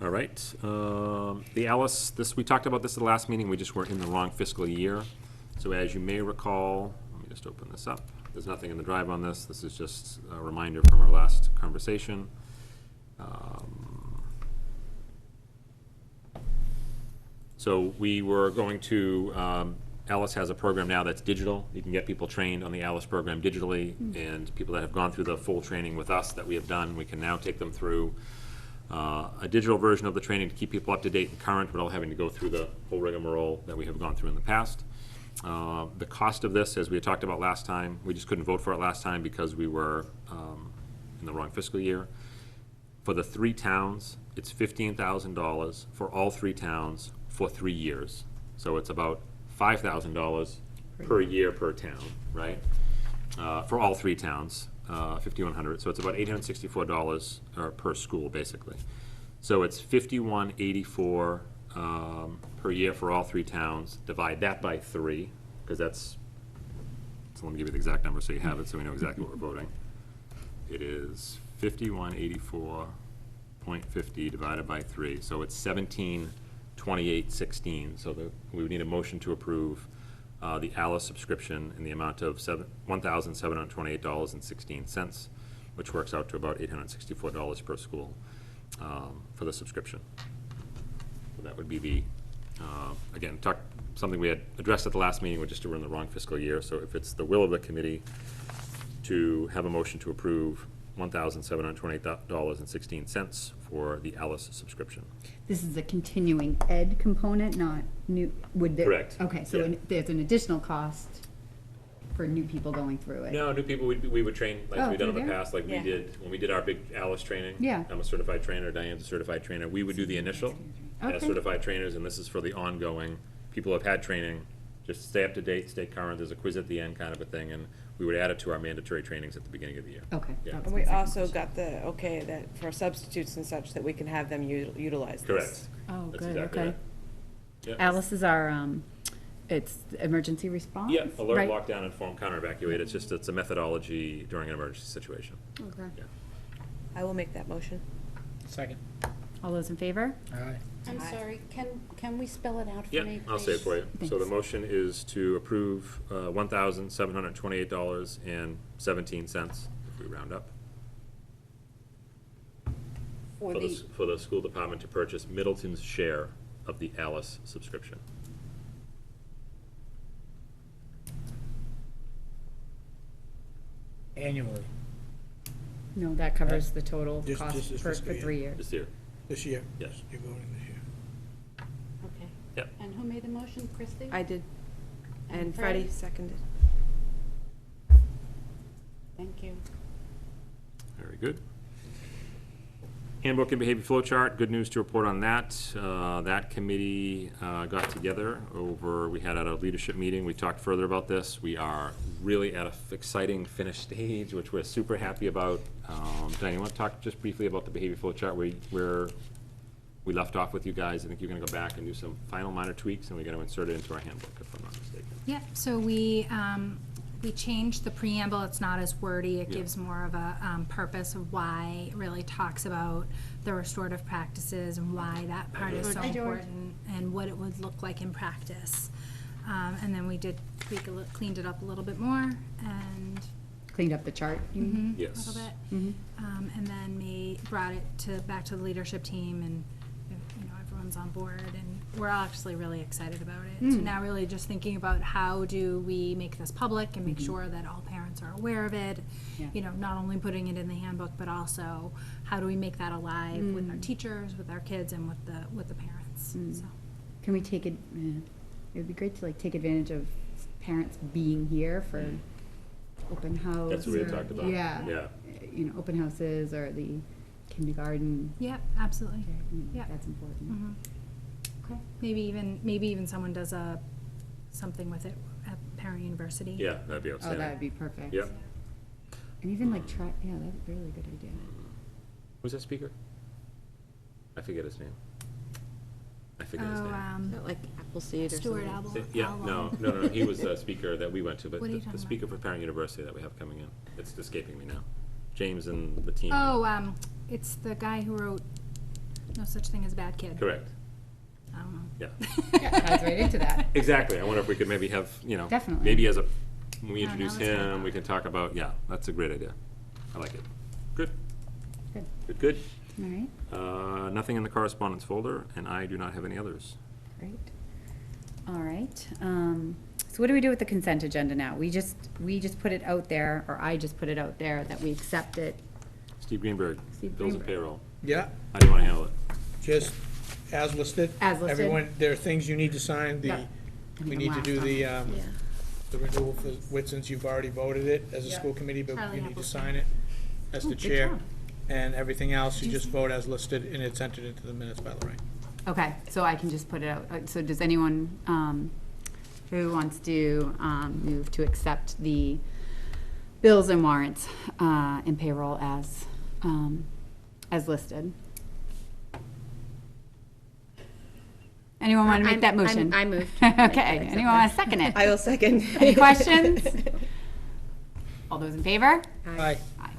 All right, the Alice, we talked about this at the last meeting, we just were in the wrong fiscal year. So as you may recall, let me just open this up. There's nothing in the drive on this. This is just a reminder from our last conversation. So we were going to, Alice has a program now that's digital. You can get people trained on the Alice program digitally, and people that have gone through the full training with us that we have done, we can now take them through a digital version of the training to keep people up to date and current without having to go through the whole rigmarole that we have gone through in the past. The cost of this, as we had talked about last time, we just couldn't vote for it last time because we were in the wrong fiscal year. For the 3 towns, it's $15,000 for all 3 towns for 3 years. So it's about $5,000 per year per town, right? For all 3 towns. 5,100, so it's about $864 per school, basically. So it's $51.84 per year for all 3 towns. Divide that by 3, because that's, so let me give you the exact number so you have it, so we know exactly what we're voting. It is $51.84.50 divided by 3, so it's $17.28.16. So we would need a motion to approve the Alice subscription in the amount of $1,728.16, which works out to about $864 per school for the subscription. So that would be the, again, something we had addressed at the last meeting, which is we're in the wrong fiscal year. So if it's the will of the committee to have a motion to approve $1,728.16 for the Alice subscription. This is a continuing ed component, not new, Correct. Okay, so Yeah. there's an additional cost for new people going through it. No, new people, we would train, like Oh, we've done in through the there? past, like we Yeah. did, when we did our big Alice training. Yeah. I'm a certified trainer, Diane's a certified trainer. We would do the initial as Okay. certified trainers, and this is for the ongoing. People who have had training, just stay up to date, stay current. There's a quiz at the end kind of a thing, and we would add it to our mandatory trainings at the beginning of the year. Okay. Yeah. that was And my we second also question. got the okay that for substitutes and such, that we can have them utilize this. Correct. Oh, That's good, exactly okay. right. Yep. Alice is our It's emergency response? Yeah, alert, Right. lockdown, inform, counter, evacuate. It's a methodology during an emergency situation. Okay. Yeah. I will make that motion. Second. All those in favor? Aye. I'm sorry, can we spell it out for Yeah, me, I'll say it please? for you. So the Thanks. motion is to approve $1,728.17, if we round up, For for the, for the school department to purchase Middleton's share of the Alice subscription. Annually. No, that covers the total Just cost this for fiscal year. 3 years. This year, This year? yes. You're voting this year. okay. Yep. And who made the motion, Christie? I did, and And Freddie Freddie? seconded. Thank you. Very good. Handbook and behavior flow chart, good news to report on that. That committee got together we had at a leadership meeting, we talked further about this. We are really at an exciting finish stage, which we're super happy about. Diane, you want to talk just briefly about the behavior flow chart, where we left off with you guys? I think you're going to go back and do some final minor tweaks, and we're going to insert it into our handbook, if I'm not mistaken. Yeah, so we changed the preamble, it's not as wordy, it Yeah. gives more of a purpose of why, it really talks about the restorative practices and why that part is so Hi, George. important and what it would look like in practice. And then we did cleaned it up a little bit more and Cleaned up the chart? you mean? a Yes. little bit. Mhm. And then brought it back to the leadership team and, everyone's on board and we're all actually really excited about it. So now really just thinking about how do we make this public and make sure that all parents are aware of it. Yeah. Not only putting it in the handbook, but also how do we make that alive with our teachers, with our kids and with the parents, so. Can we take it, it would be great to take advantage of parents being here for open house. That's what we had or- talked about. Yeah. Yeah. Open houses or the kindergarten. Yep, absolutely. Yeah. That's important. Mhm. Okay. Maybe even someone does something with it at Parent University. Yeah, that'd be Oh, outstanding. that would be perfect. Yep. And even that's a really good idea. Who's that speaker? I forget his name. I forget his name. Not like Appleseed or Stuart something. Albert. Yeah, no, he was a speaker that we went to, but What are you the talking speaker for Parent University that we have coming in, it's escaping me now. James and the team. Oh, it's the guy who wrote No Such Thing as a Bad Kid. Correct, I don't know. yeah. Yeah, ties right into that. Exactly, I wonder if we could maybe have, Definitely. maybe when we Oh, now introduce let's talk him, about we it. can talk about, yeah, that's a great idea. I like it. Good, Good. good. All right. Nothing in the correspondence folder, and I do not have any others. Great. All right. So what do we do with the consent agenda now? We just put it out there, or I just put it out there that we accept it. Steve Greenberg, Steve bills and Greenberg. payroll. Yeah, How do you want to handle it? just as listed. As listed. Everyone, there are things you need to sign, Yeah. we need to do the renewal for Whitson's, you've already voted it as a Yeah. school committee, but Charlie you need to Appleton. sign it as Oh, the good chair. job. And everything else, you just vote as listed, and it's entered into the minutes by Lorraine. Okay, so I can just put it out. So does anyone who wants to move to accept the bills and warrants and payroll as listed? Anyone want to make that motion? I moved. Okay, anyone want to second it? I will second. Any questions? All those in favor? Aye, Aye.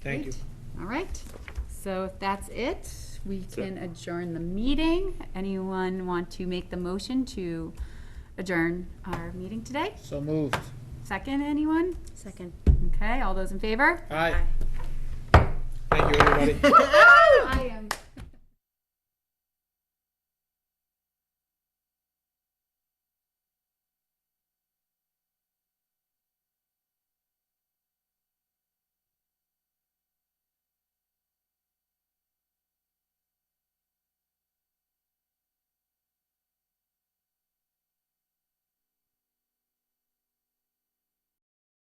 thank you. Great. All right, so if that's it, we That's it. can adjourn the meeting. Anyone want to make the motion to adjourn our meeting today? So moved. Second, anyone? Second. Okay, all those in favor? Aye. Thank you, everybody. I am